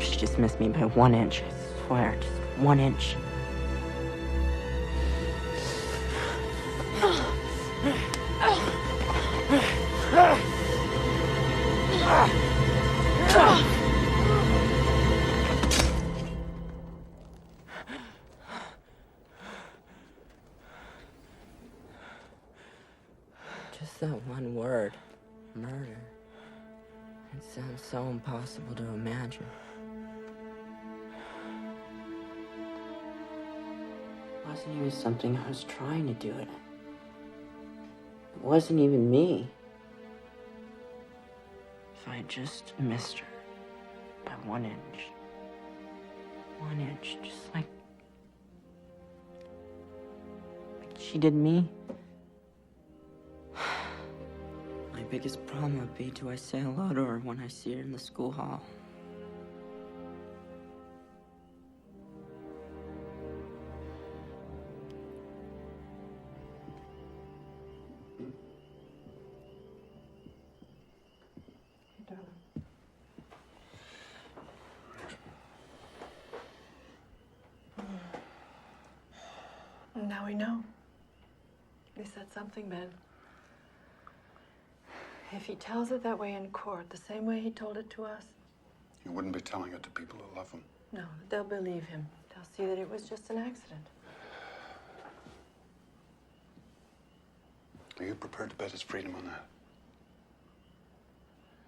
She just missed me by 1 inch, I swear, just 1 inch. Just that one word, murder. It sounds so impossible to imagine. It wasn't even something I was trying to do it. It wasn't even me. If I had just missed her by 1 inch. 1 inch, just like she did me. My biggest problem would be, do I say hello to her when I see her in the school hall? Now we know. He said something, Ben. If he tells it that way in court, the same way he told it to us, You wouldn't be telling it to people who love him. no, they'll believe him. They'll see that it was just an accident. Are you prepared to bet his freedom on that?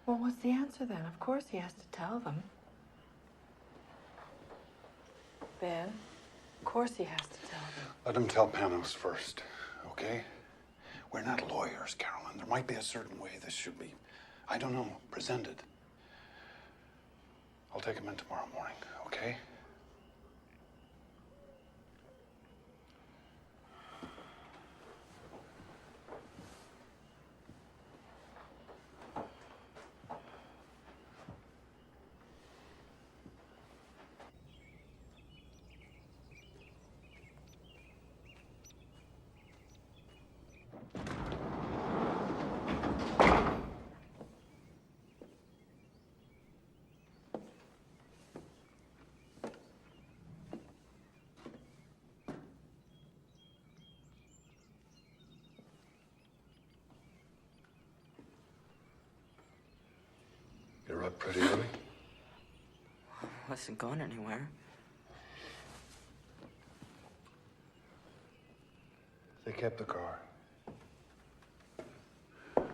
Well, what's the answer then? Of course he has to tell them. Ben, of course he has to tell them. Let him tell Panos first, okay? We're not lawyers, Carolyn. There might be a certain way this should be, I don't know, presented. I'll take him in tomorrow morning, okay? You're up pretty early? I wasn't going anywhere. They kept the car. But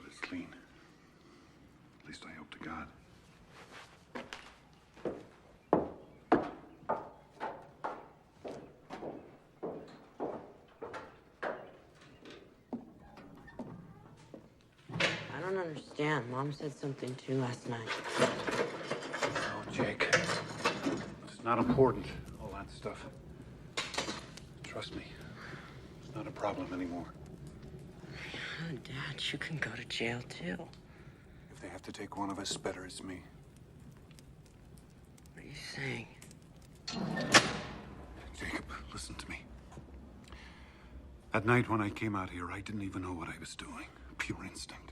it's clean. At least I hope to God. I don't understand. Mom said something too last night. Oh, Jake. It's not important, all that stuff. Trust me. It's not a problem anymore. Oh, Dad, you can go to jail too. If they have to take one of us, better it's me. What are you saying? Jacob, listen to me. That night when I came out here, I didn't even know what I was doing. Pure instinct.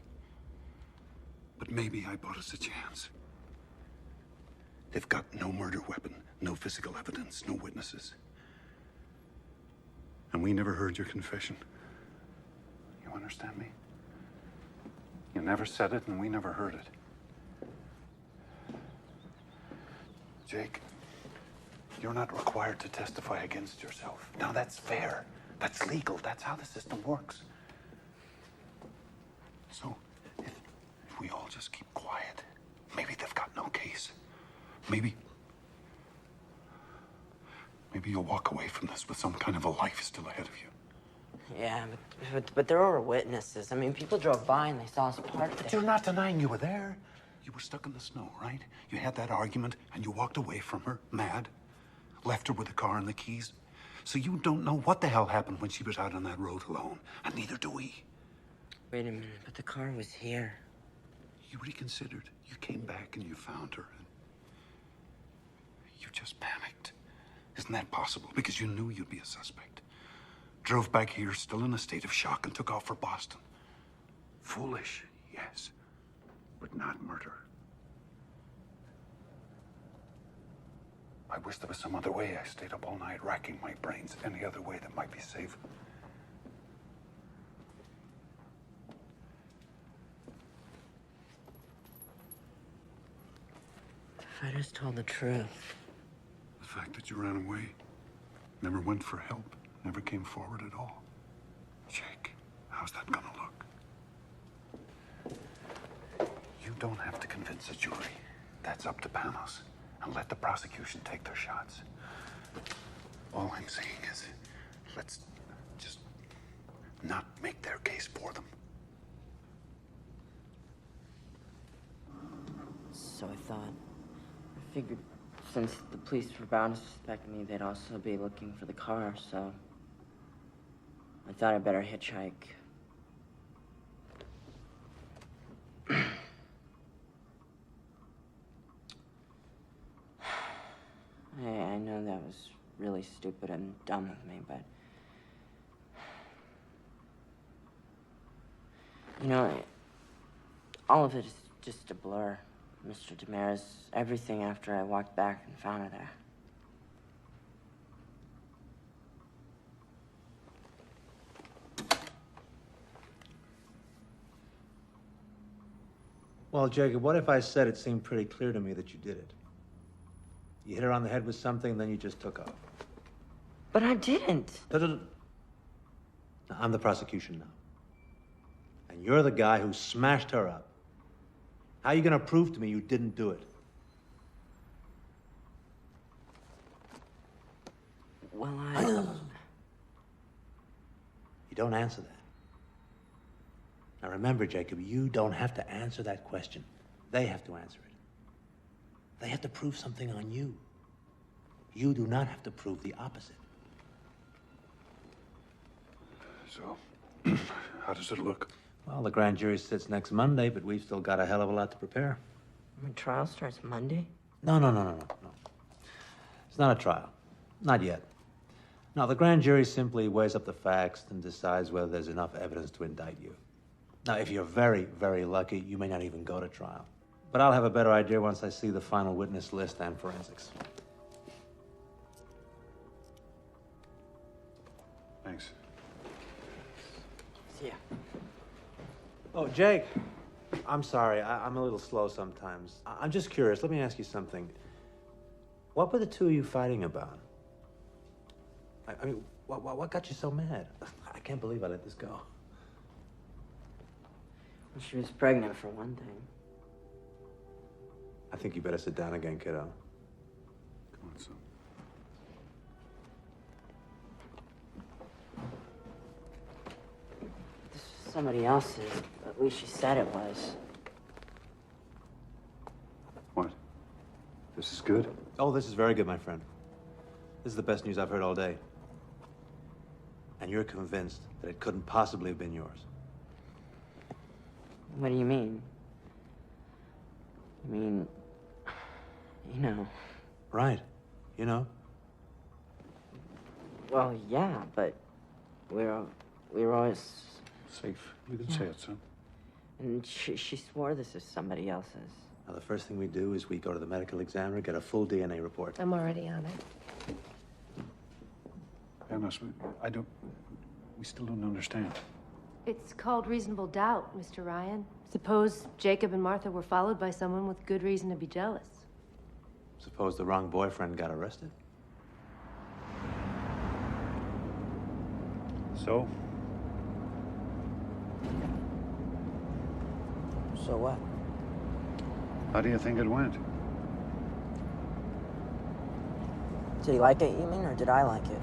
But maybe I bought us a chance. They've got no murder weapon, no physical evidence, no witnesses. And we never heard your confession. You understand me? You never said it, and we never heard it. Jake, you're not required to testify against yourself. Now, that's fair. That's legal. That's how the system works. So, if we all just keep quiet, maybe they've got no case. Maybe you'll walk away from this with some kind of a life still ahead of you. Yeah, but there were witnesses. I mean, people drove by and they saw us parked there. But you're not denying you were there. You were stuck in the snow, right? You had that argument and you walked away from her, mad. Left her with the car and the keys. So you don't know what the hell happened when she was out on that road alone. And neither do we. Wait a minute, but the car was here. You reconsidered. You came back and you found her. And you just panicked. Isn't that possible? Because you knew you'd be a suspect. Drove back here still in a state of shock and took off for Boston. Foolish, yes, but not murder. I wish there was some other way. I stayed up all night racking my brains. Any other way that might be safe. If I just told the truth. The fact that you ran away, never went for help, never came forward at all. Jake, how's that gonna look? You don't have to convince a jury. That's up to Panos. And let the prosecution take their shots. All I'm saying is, let's just not make their case for them. So I thought. I figured since the police were bound to suspect me, they'd also be looking for the car, so I thought I'd better hitchhike. I know that was really stupid and dumb of me, but... You know, all of it is just a blur, Mr. Damaris. Everything after I walked back and found her there. Well, Jacob, what if I said it seemed pretty clear to me that you did it? You hit her on the head with something, then you just took off. But I didn't. No. I'm the prosecution now. And you're the guy who smashed her up. How are you going to prove to me you didn't do it? Well, You don't answer that. Now remember, Jacob, you don't have to answer that question. They have to answer it. They have to prove something on you. You do not have to prove the opposite. So, how does it look? Well, the grand jury sits next Monday, but we've still got a hell of a lot to prepare. My trial starts Monday? No. It's not a trial. Not yet. No, the grand jury simply weighs up the facts and decides whether there's enough evidence to indict you. Now, if you're very, very lucky, you may not even go to trial. But I'll have a better idea once I see the final witness list and forensics. Thanks. See ya. Oh, Jake. I'm sorry. I'm a little slow sometimes. I'm just curious. Let me ask you something. What were the two of you fighting about? I mean, what got you so mad? I can't believe I let this go. Well, she was pregnant, for one thing. I think you better sit down again, kiddo. Come on, son. This was somebody else's. At least she said it was. What? This is good? Oh, this is very good, my friend. This is the best news I've heard all day. And you're convinced that it couldn't possibly have been yours. What do you mean? I mean, you know. Right. You know? Well, yeah, but we were always... Safe. You can say it, son. And she swore this is somebody else's. Now, the first thing we do is we go to the medical examiner, get a full DNA report. I'm already on it. Panos, we still don't understand. It's called reasonable doubt, Mr. Ryan. Suppose Jacob and Martha were followed by someone with good reason to be jealous. Suppose the wrong boyfriend got arrested. So? So what? How do you think it went? Did he like it, you mean, or did I like it?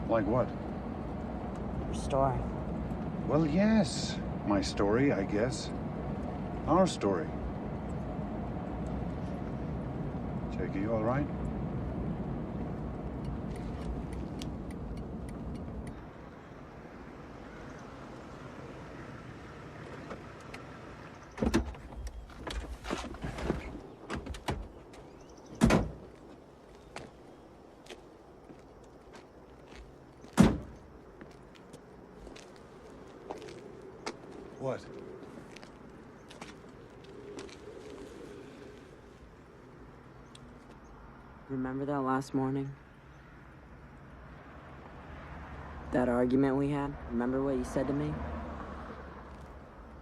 Like what? story. Well, yes. My story, I guess. Our story. Jake, are you all right? What? Remember that last morning? That argument we had? Remember what you said to me?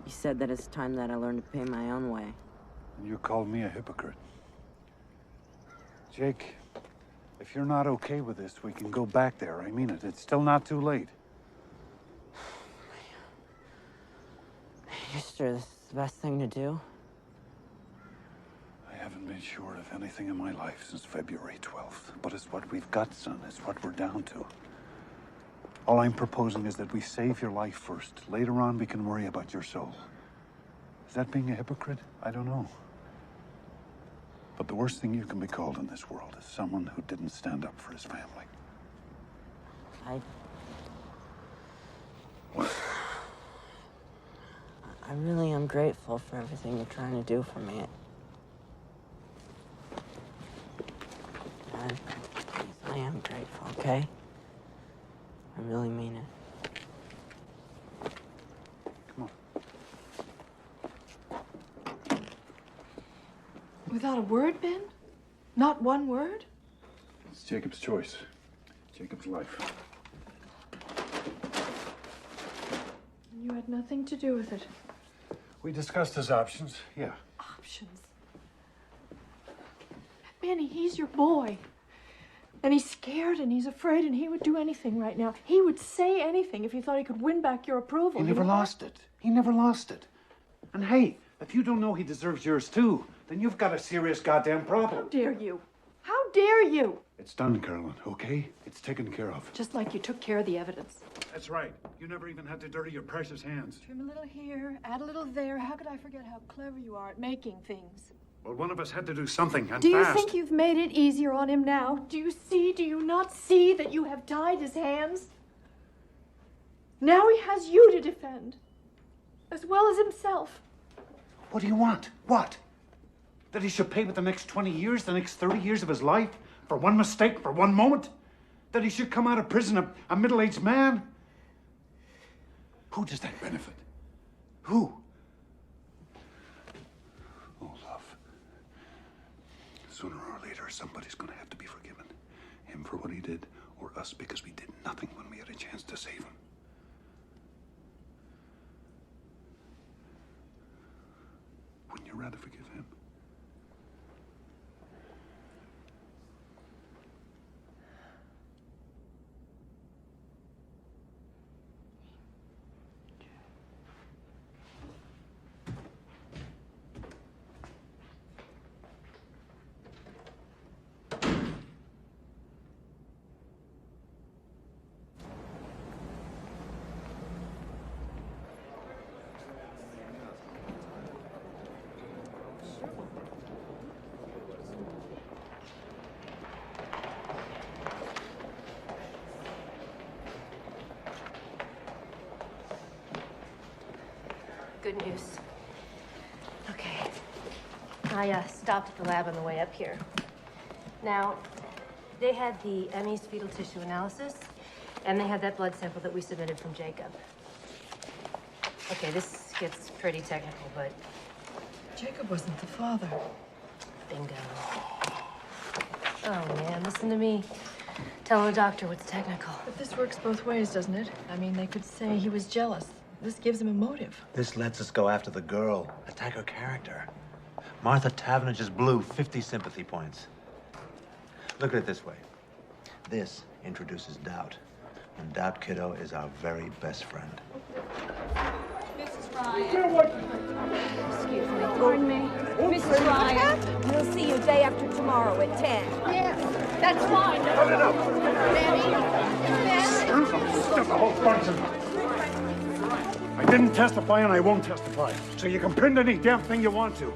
You said that it's time that I learned to pay my own way. And you called me a hypocrite. Jake, if you're not okay with this, we can go back there. I mean it. It's still not too late. You sure this is the best thing to do? I haven't been sure of anything in my life since February 12th. But it's what we've got, son. It's what we're down to. All I'm proposing is that we save your life first. Later on, we can worry about your soul. Is that being a hypocrite? I don't know. But the worst thing you can be called in this world is someone who didn't stand up for his family. What? I really am grateful for everything you're trying to do for me. I am grateful, okay? I really mean it. Come on. Without a word, Ben? Not one word? It's Jacob's choice. Jacob's life. You had nothing to do with it. We discussed his options, yeah. Options? Benny, he's your boy. And he's scared and he's afraid and he would do anything right now. He would say anything if he thought he could win back your approval. He never lost it. He never lost it. And hey, if you don't know he deserves yours too, then you've got a serious goddamn problem. How dare you? How dare you? It's done, Carolyn, okay? It's taken care of. Just like you took care of the evidence. That's right. You never even had to dirty your precious hands. Trim a little here, add a little there. How could I forget how clever you are at making things? Well, one of us had to do something, and Do you fast. think you've made it easier on him now? Do you not see that you have tied his hands? Now he has you to defend, as well as himself. What do you want? What? That he should pay with the next 20 years, the next 30 years of his life? For one mistake, for one moment? That he should come out of prison a middle-aged man? Who does that benefit? Who? Oh, love. Sooner or later, somebody's gonna have to be forgiven. Him for what he did, or us because we did nothing when we had a chance to save him. Wouldn't you rather forgive him? Good news. Okay. I stopped at the lab on the way up here. Now, they had the Emmy's fetal tissue analysis, and they had that blood sample that we submitted from Jacob. Okay, this gets pretty technical, but... Jacob wasn't the father. Bingo. Oh, man, listen to me. Tell the doctor what's technical. But this works both ways, doesn't it? I mean, they could say he was jealous. This gives him a motive. This lets us go after the girl, attack her character. Martha Tavener just blew 50 sympathy points. Look at it this way. This introduces doubt. And doubt, kiddo, is our very best friend. Mrs. Ryan. Excuse me. Pardon me. Mrs. Ryan, we'll see you day after tomorrow at 10. Yes, that's fine. No. Stop the whole bunch of them. didn't testify and I won't testify. So you can pin any damn thing you want to.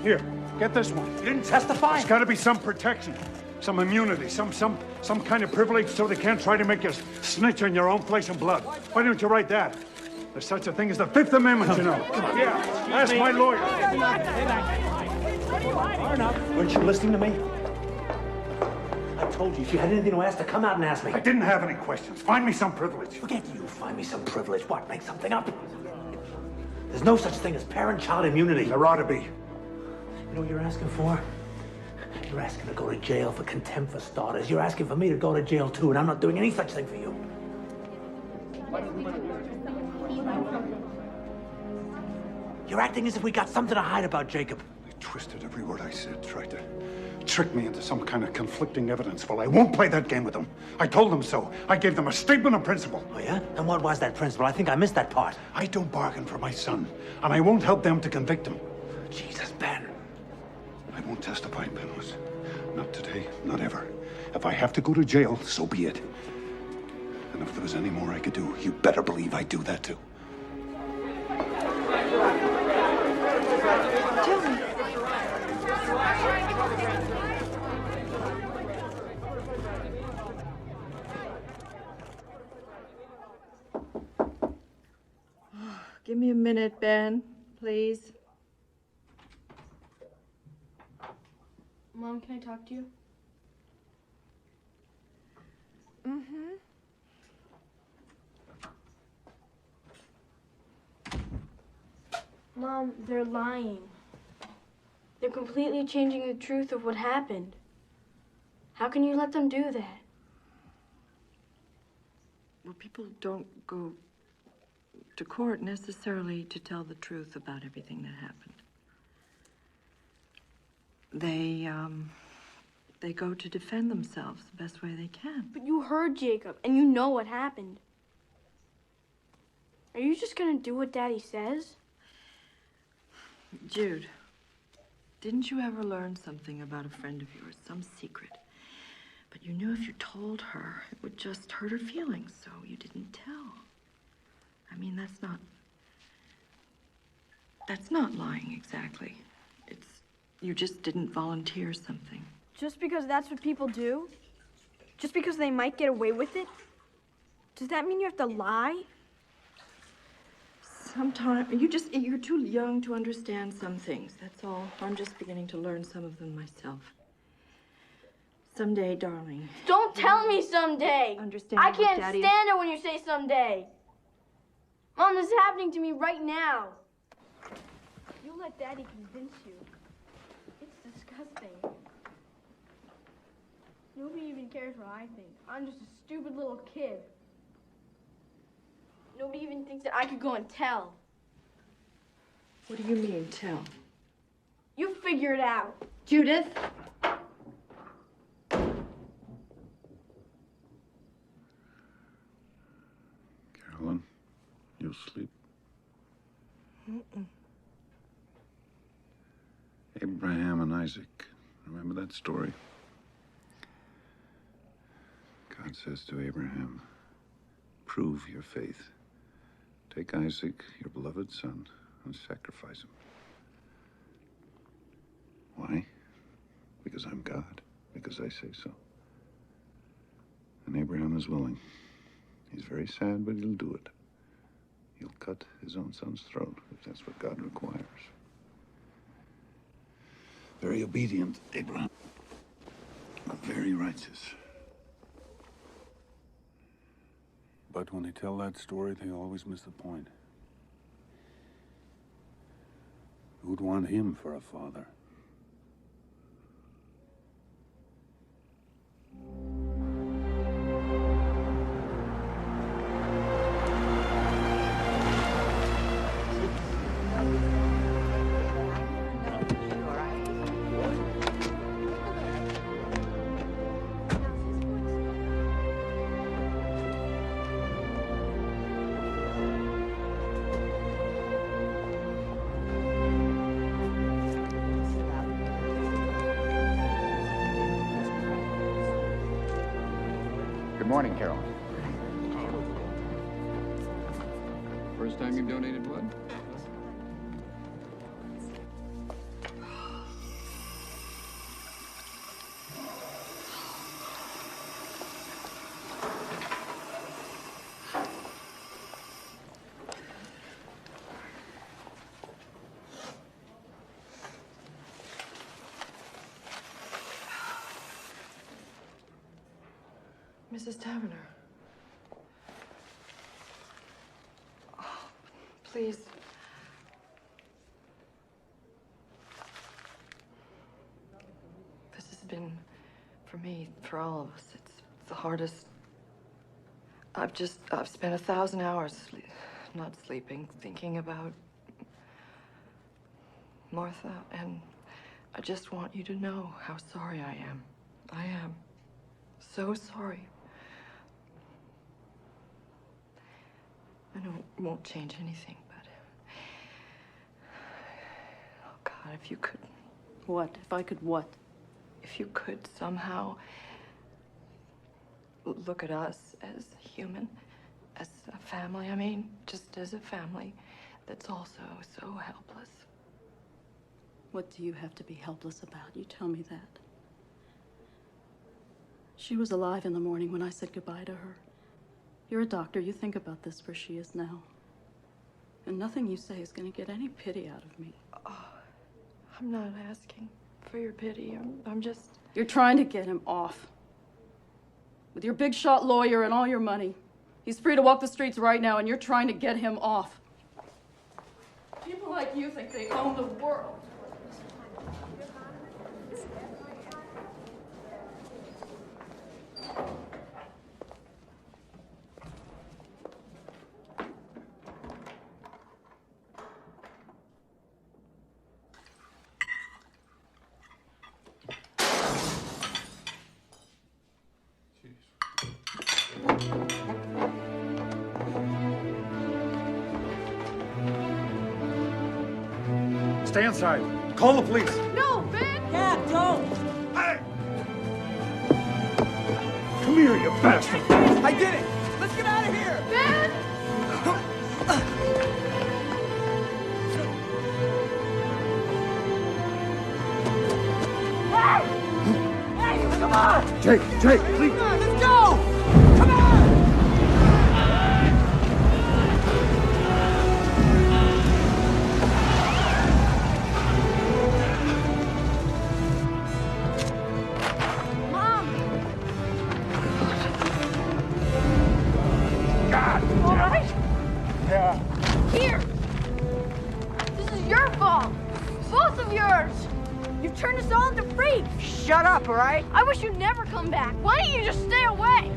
Here, get this one. You didn't testify? There's got to be some protection, some immunity, some kind of privilege so they can't try to make you snitch on your own flesh and blood. Why don't you write that? There's such a thing as the Fifth Amendment, you know. Yeah, ask my lawyer. Weren't you listening to me? I told you, if you had anything to ask, to come out and ask me. I didn't have any questions. Find me some privilege. Forget you. Find me some privilege. What, make something up? There's no such thing as parent-child immunity. There ought to be. You know what you're asking for? You're asking to go to jail for contempt for starters. You're asking for me to go to jail too, and I'm not doing any such thing for you. You're acting as if we got something to hide about Jacob. They twisted every word I said, tried to trick me into some kind of conflicting evidence. Well, I won't play that game with them. I told them so. I gave them a statement of principle. Oh, yeah? And what was that principle? I think I missed that part. I don't bargain for my son, and I won't help them to convict him. Jesus, Ben. I won't testify, Penrose. Not today, not ever. If I have to go to jail, so be it. And if there was any more I could do, you better believe I'd do that too. Give me a minute, Ben, please. Mom, can I talk to you? Mm-hmm. Mom, they're lying. They're completely changing the truth of what happened. How can you let them do that? Well, people don't go to court necessarily to tell the truth about everything that happened. They go to defend themselves the best way they can. But you heard Jacob, and you know what happened. Are you just gonna do what Daddy says? Jude, didn't you ever learn something about a friend of yours, some secret? But you knew if you told her, it would just hurt her feelings, so you didn't tell. I mean, that's not lying exactly. You just didn't volunteer something. Just because that's what people do? Just because they might get away with it? Does that mean you have to lie? Sometimes, you're too young to understand some things, that's all. I'm just beginning to learn some of them myself. Someday, darling. Don't tell me someday! Understand I what can't Daddy stand it when you say someday! Mom, this is happening to me right now. You let Daddy convince you. It's disgusting. Nobody even cares what I think. I'm just a stupid little kid. Nobody even thinks that I could go and tell. What do you mean, tell? You figure it out. Judith? Carolyn, you'll sleep. Abraham and Isaac. Remember that story? God says to Abraham, prove your faith. Take Isaac, your beloved son, and sacrifice him. Why? Because I'm God. Because I say so. And Abraham is willing. He's very sad, but he'll do it. He'll cut his own son's throat if that's what God requires. Very obedient, Abraham. But very righteous. But when they tell that story, they always miss the point. Who'd want him for a father? Good morning, Carolyn. First time you've donated blood? Mrs. Taverner. Oh, please. This has been, for me, for all of us, it's the hardest. I've spent 1,000 hours not sleeping, thinking about Martha, and I just want you to know how sorry I am. I am so sorry. I know it won't change anything, but... Oh, God, if you could... What? If I could what? If you could somehow look at us as human, as a family, I mean, just as a family that's also so helpless. What do you have to be helpless about? You tell me that. She was alive in the morning when I said goodbye to her. You're a doctor. You think about this where she is now. And nothing you say is going to get any pity out of me. Oh, I'm not asking for your pity. I'm just... You're trying to get him off. With your big shot lawyer and all your money. He's free to walk the streets right now, and you're trying to get him off. People like you think they own the world. Stay inside. Call the police. No, Ben! Cap, don't! Hey! Come here, you bastard! I did it! Let's get out of here! Ben! Hey, come on! Jake, please. Come on, let's go! Come on! Mom! God! All right? Yeah. Here! This is your fault! Both of yours! You've turned us all into freaks! Shut up, all right? I wish you'd never come back. Why don't you just stay away?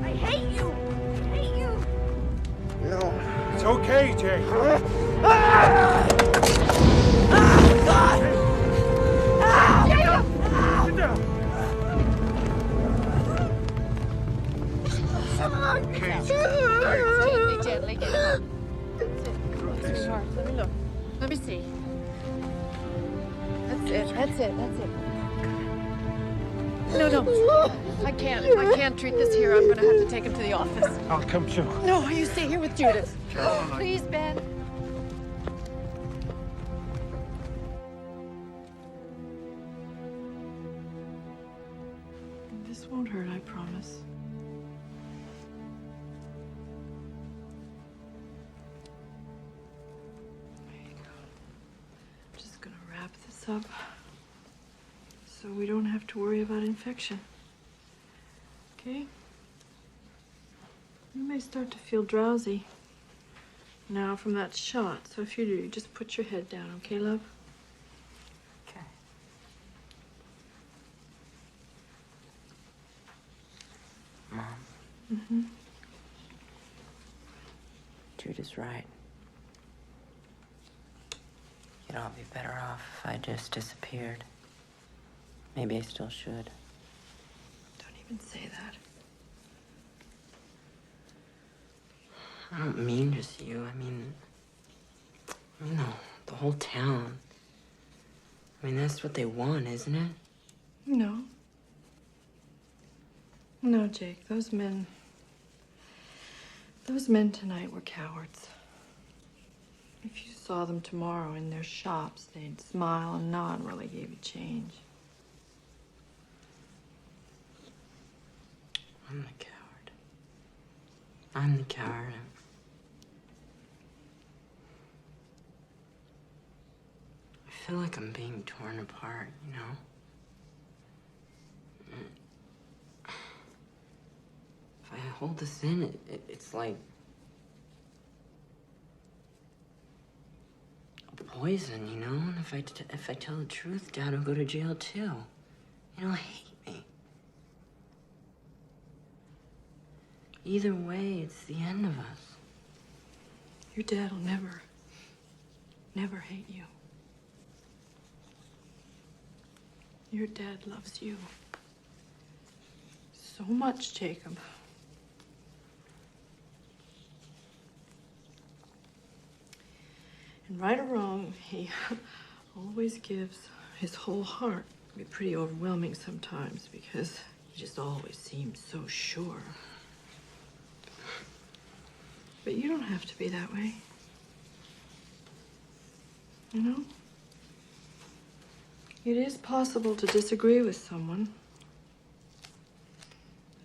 I hate you! I hate you! No. It's okay, Jake. God! Jacob! Sit down. Okay. Gently, get him up. Sweetheart, let me look. Let me see. That's it. No. I can't treat this here. I'm gonna have to take him to the office. I'll come too. No, you stay here with Judith. Caroline, Please, Ben. This won't hurt, I promise. There you go. I'm just gonna wrap this up so we don't have to worry about infection. Okay? You may start to feel drowsy now from that shot, so if you do, you just put your head down, okay, love? Okay. Mom. Mm-hmm. Judith's right. You'd all be better off if I just disappeared. Maybe I still should. Don't even say that. I don't mean just you. I mean the whole town. I mean, that's what they want, isn't it? No. No, Jake, those men Those men tonight were cowards. If you saw them tomorrow in their shops, they'd smile and nod while they gave you change. I'm the coward. I'm the coward. I feel like I'm being torn apart, you know? If I hold this in, it's like a poison, you know? And if I tell the truth, Dad will go to jail too. He'll hate me. Either way, it's the end of us. Your dad will never hate you. Your dad loves you so much, Jacob. And right or wrong, he always gives his whole heart. It can be pretty overwhelming sometimes because he just always seems so sure. But you don't have to be that way. You know? It is possible to disagree with someone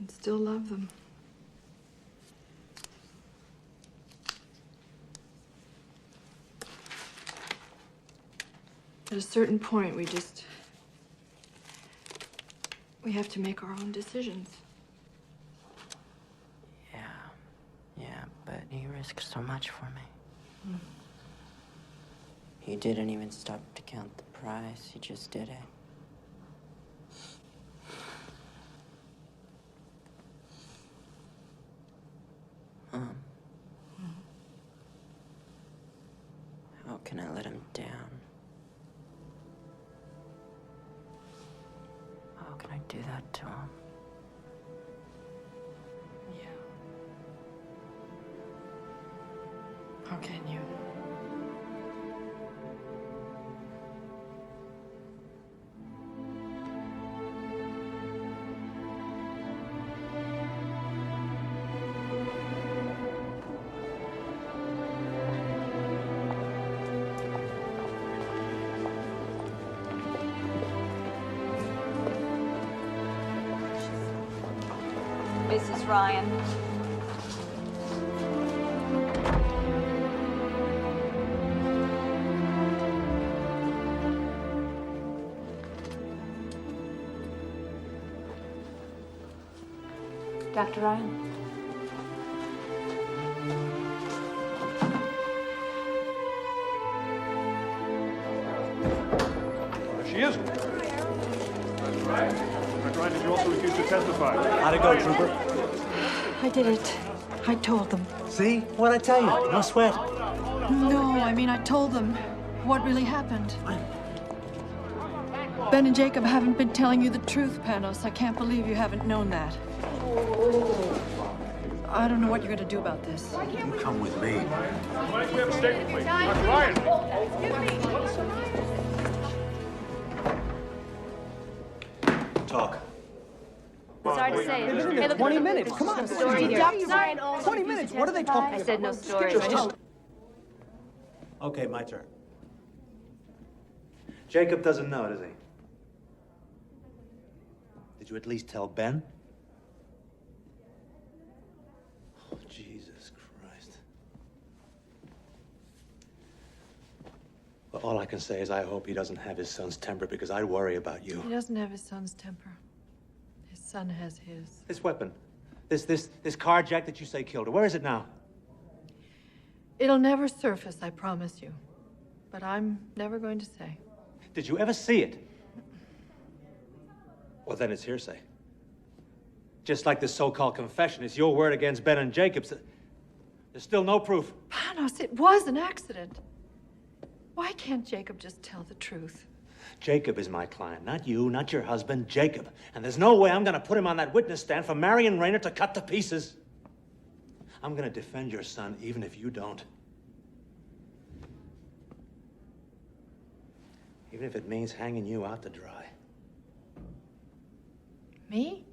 and still love them. At a certain point, we have to make our own decisions. Yeah, but he risked so much for me. He didn't even stop to count the price. He just did it. How can I let him down? How can I do that to him? How can you? Mrs. Ryan. Dr. Ryan? There she is. That's right. Dr. Ryan, did you also refuse to testify? How'd it go, Trooper? I did it. I told them. See? What'd I tell you? No sweat. No, I mean, I told them what really happened. Ben and Jacob haven't been telling you the truth, Panos. I can't believe you haven't known that. I don't know what you're going to do about this. You come with me. Why don't we have a statement, please? Dr. Ryan! Talk. Sorry to say it. Hey, look, 20 minutes, come on. Story here. Dr. Ryan, 20 minutes, what are they talking about? I said no story. Okay, my turn. Jacob doesn't know, does he? Did you at least tell Ben? Oh, Jesus Christ. Well, all I can say is I hope he doesn't have his son's temper because I worry about you. He doesn't have his son's temper. His son has his. This weapon, this carjack that you say killed her, where is it now? It'll never surface, I promise you. But I'm never going to say. Did you ever see it? Well, then it's hearsay. Just like this so-called confession, it's your word against Ben and Jacob's. There's still no proof. Panos, it was an accident. Why can't Jacob just tell the truth? Jacob is my client, not you, not your husband, Jacob. And there's no way I'm gonna put him on that witness stand for Marion Rayner to cut to pieces. I'm gonna defend your son even if you don't. Even if it means hanging you out to dry. Me?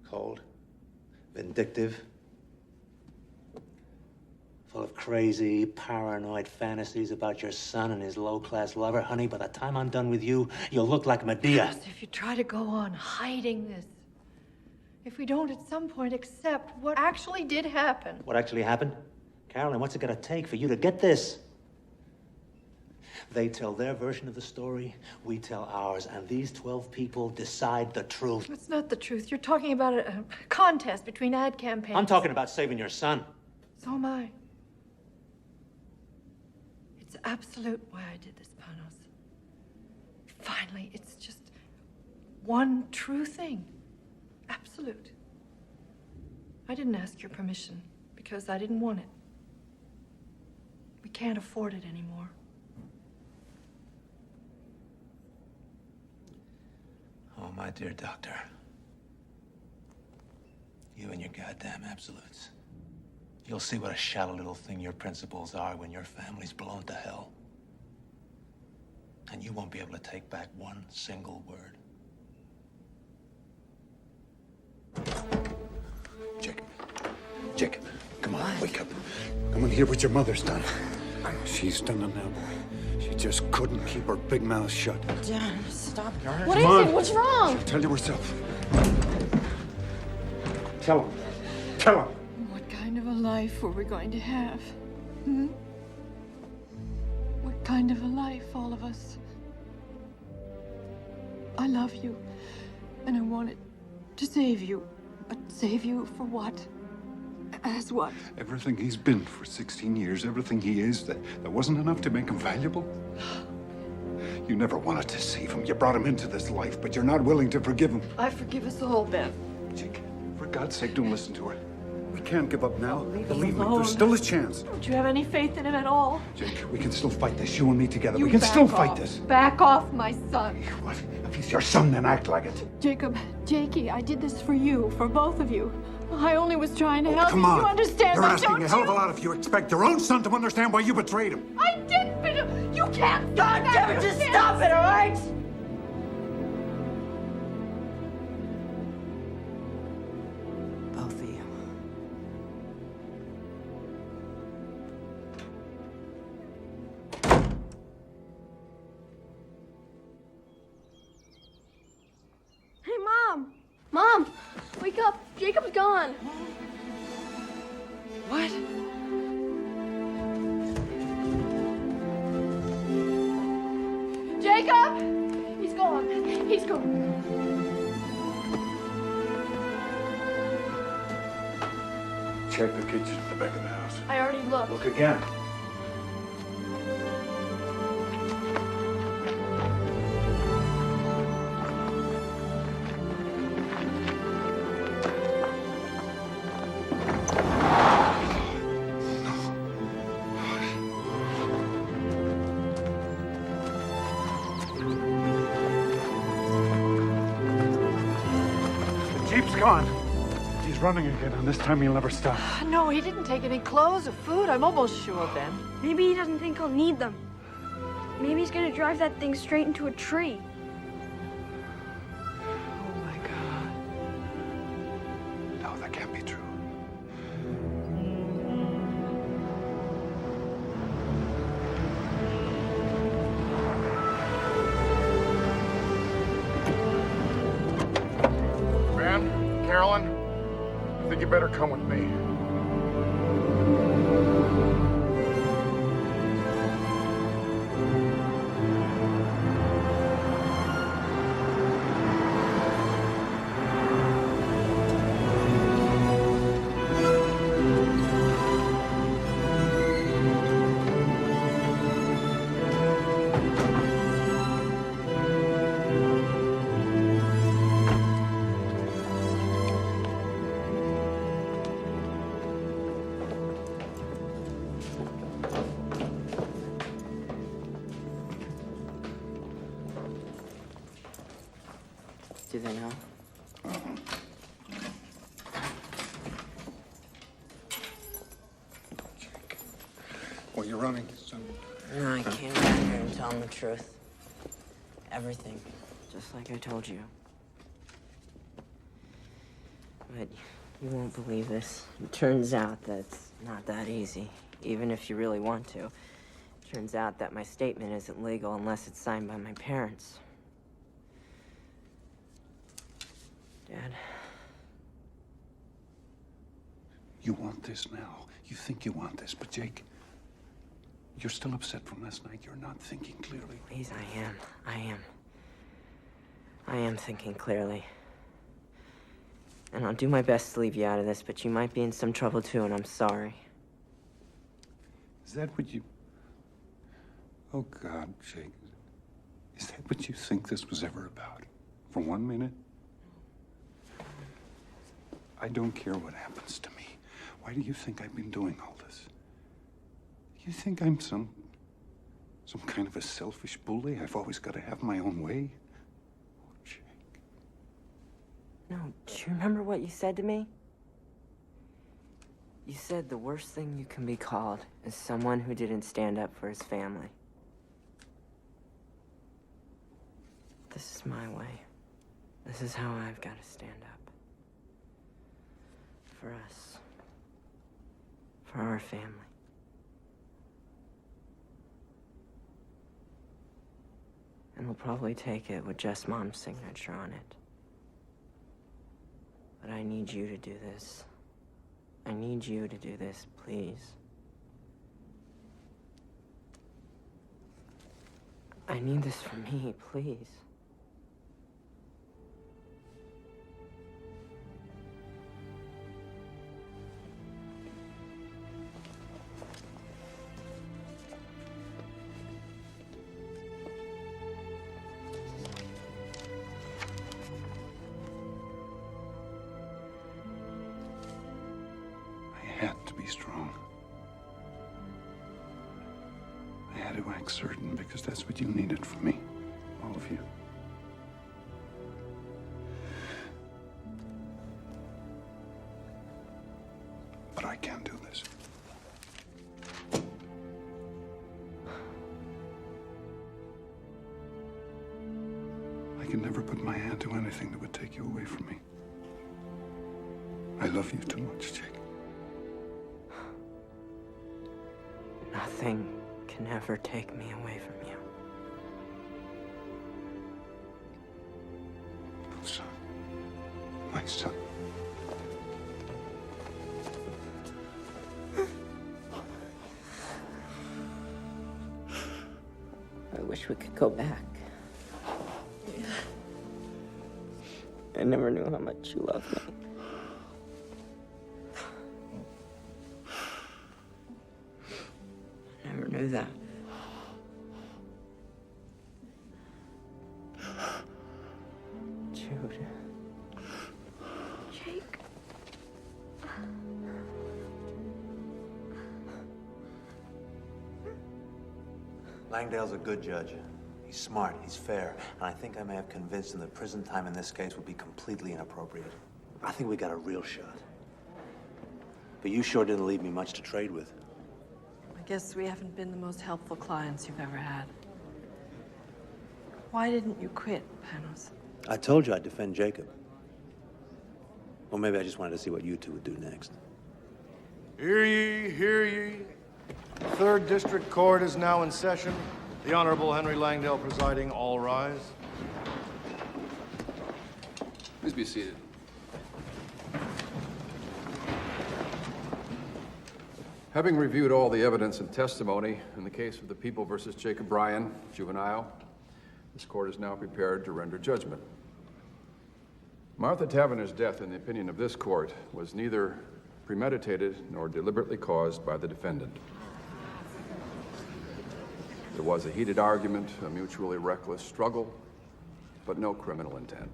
Cold, vindictive. crazy, paranoid fantasies about your son and his low-class lover. Honey, by the time I'm done with you, you'll look like Medea. Just if you try to go on hiding this, if we don't at some point accept what actually did happen. What actually happened? Carolyn, what's it gonna take for you to get this? They tell their version of the story, we tell ours, and these 12 people decide the truth. It's not the truth. You're talking about a contest between ad campaigns. I'm talking about saving your son. So am I. It's absolute why I did this, Panos. Finally, it's just one true thing. Absolute. I didn't ask your permission because I didn't want it. We can't afford it anymore. Oh, my dear doctor. You and your goddamn absolutes. You'll see what a shallow little thing your principles are when your family's blown to hell. And you won't be able to take back one single word. Jacob, come on, wake up. Come and hear what your mother's done. She's done it now, boy. She just couldn't keep her big mouth shut. Dad, stop it, all right? What is it? What's wrong? She'll tell you herself. Tell him. Tell him. What kind of a life were we going to have? Hmm? What kind of a life, all of us? I love you, and I wanted to save you. But save you for what? As what? Everything he's been for 16 years, everything he is, that wasn't enough to make him valuable? You never wanted to save him. You brought him into this life, but you're not willing to forgive him. I forgive us all, Ben. Jake, for God's sake, don't listen to her. We can't give up now. Believe me, alone. there's still a chance. Don't you have any faith in him at all? Jake, we can still fight this, you and me together. You We can back still off. fight this. Back off, my son. What? If he's your son, then act like it. Jacob, Jakey, I did this for you, for both of you. I only was trying to help Come you. on. You understand You're that, asking don't a hell of a you? lot if you expect your own son to understand why you betrayed him. I did, but you can't. God damn it, just stop it, all right? Both of you. Hey, Mom! Mom! Wake up! Jacob's gone! What? Jacob! He's gone. He's gone. Check the kitchen at the back of the house. I already looked. Look again. The Jeep's gone. He's running again, and this time he'll never stop. No, he didn't take any clothes or food. I'm almost sure, Ben. Maybe he doesn't think he'll need them. Maybe he's gonna drive that thing straight into a tree. Oh, my God. No, that can't be true. Ben, Carolyn, I think you better come with me. Do they know? Well, you're running, son. No, I came back here and tell them the truth. Everything. Just like I told you. But you won't believe this. It turns out that it's not that easy. even if you really want to. Turns out that my statement isn't legal unless it's signed by my parents. Dad. You want this now. You think you want this, but Jake, you're still upset from last night. You're not thinking clearly. Please, I am thinking clearly. And I'll do my best to leave you out of this, but you might be in some trouble too, and I'm sorry. Is that what you... Oh, God, Jake. Is that what you think this was ever about? For 1 minute? I don't care what happens to me. Why do you think I've been doing all this? You think I'm some kind of a selfish bully? I've always got to have my own way? Oh, Jake. No, do you remember what you said to me? You said the worst thing you can be called is someone who didn't stand up for his family. This is my way. This is how I've got to stand up. For us. For our family. And we'll probably take it with just Mom's signature on it. But I need you to do this. I need you to do this, please. I need this for me, please. I had to be strong. I had to act certain because that's what you needed from me. All of you. But I can't do this. I can never put my hand to anything that would take you away from me. I love you too much, Jake. Nothing can ever take me away from you. Son. My son. I wish we could go back. I never knew how much you loved me. I never knew that. Jude. Jake. Langdale's a good judge. He's smart, he's fair, and I think I may have convinced him that prison time in this case would be completely inappropriate. I think we got a real shot. But you sure didn't leave me much to trade with. I guess we haven't been the most helpful clients you've ever had. Why didn't you quit, Panos? I told you I'd defend Jacob. Or maybe I just wanted to see what you two would do next. Hear ye, hear ye. The 3rd District Court is now in session. The Honorable Henry Langdale presiding. All rise. Please be seated. Having reviewed all the evidence and testimony in the case of the People versus Jacob Bryan, juvenile, this court is now prepared to render judgment. Martha Taverner's death, in the opinion of this court, was neither premeditated nor deliberately caused by the defendant. There was a heated argument, a mutually reckless struggle, but no criminal intent.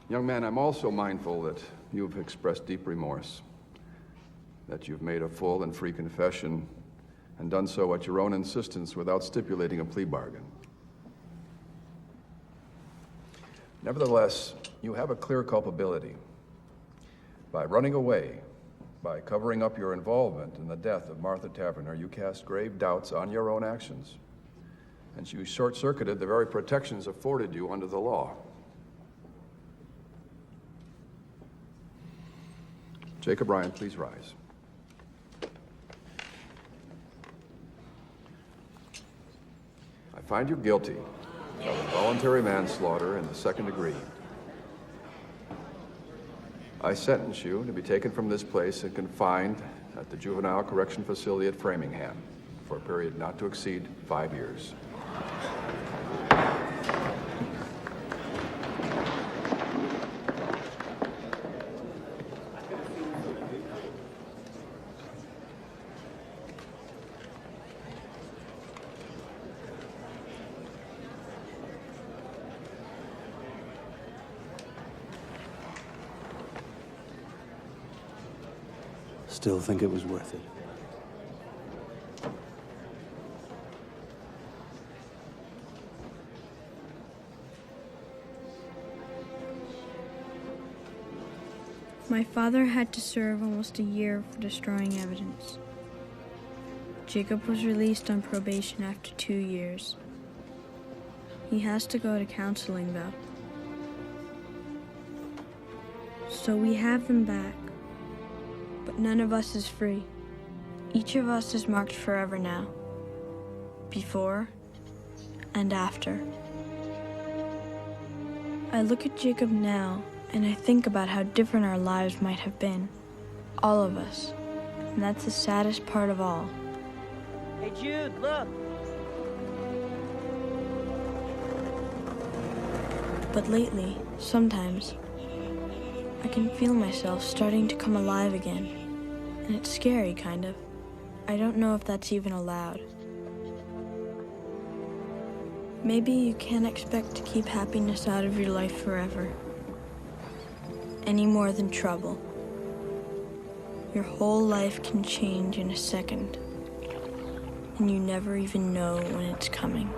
Young man, I'm also mindful that you've expressed deep remorse, that you've made a full and free confession and done so at your own insistence without stipulating a plea bargain. Nevertheless, you have a clear culpability. By running away, by covering up your involvement in the death of Martha Taverner, you cast grave doubts on your own actions, and you short-circuited the very protections afforded you under the law. Jacob Ryan, please rise. I find you guilty of involuntary manslaughter in the second degree. I sentence you to be taken from this place and confined at the Juvenile Correction Facility at Framingham for a period not to exceed 5 years. Still think it was worth it. My father had to serve almost a year for destroying evidence. Jacob was released on probation after 2 years. He has to go to counseling, though. So we have them back. But none of us is free. Each of us is marked forever now. Before and after. I look at Jacob now, and I think about how different our lives might have been. All of us. And that's the saddest part of all. Hey, Jude, look. But lately, sometimes, I can feel myself starting to come alive again. And it's scary, kind of. I don't know if that's even allowed. Maybe you can't expect to keep happiness out of your life forever. Any more than trouble. Your whole life can change in a second. And you never even know when it's coming.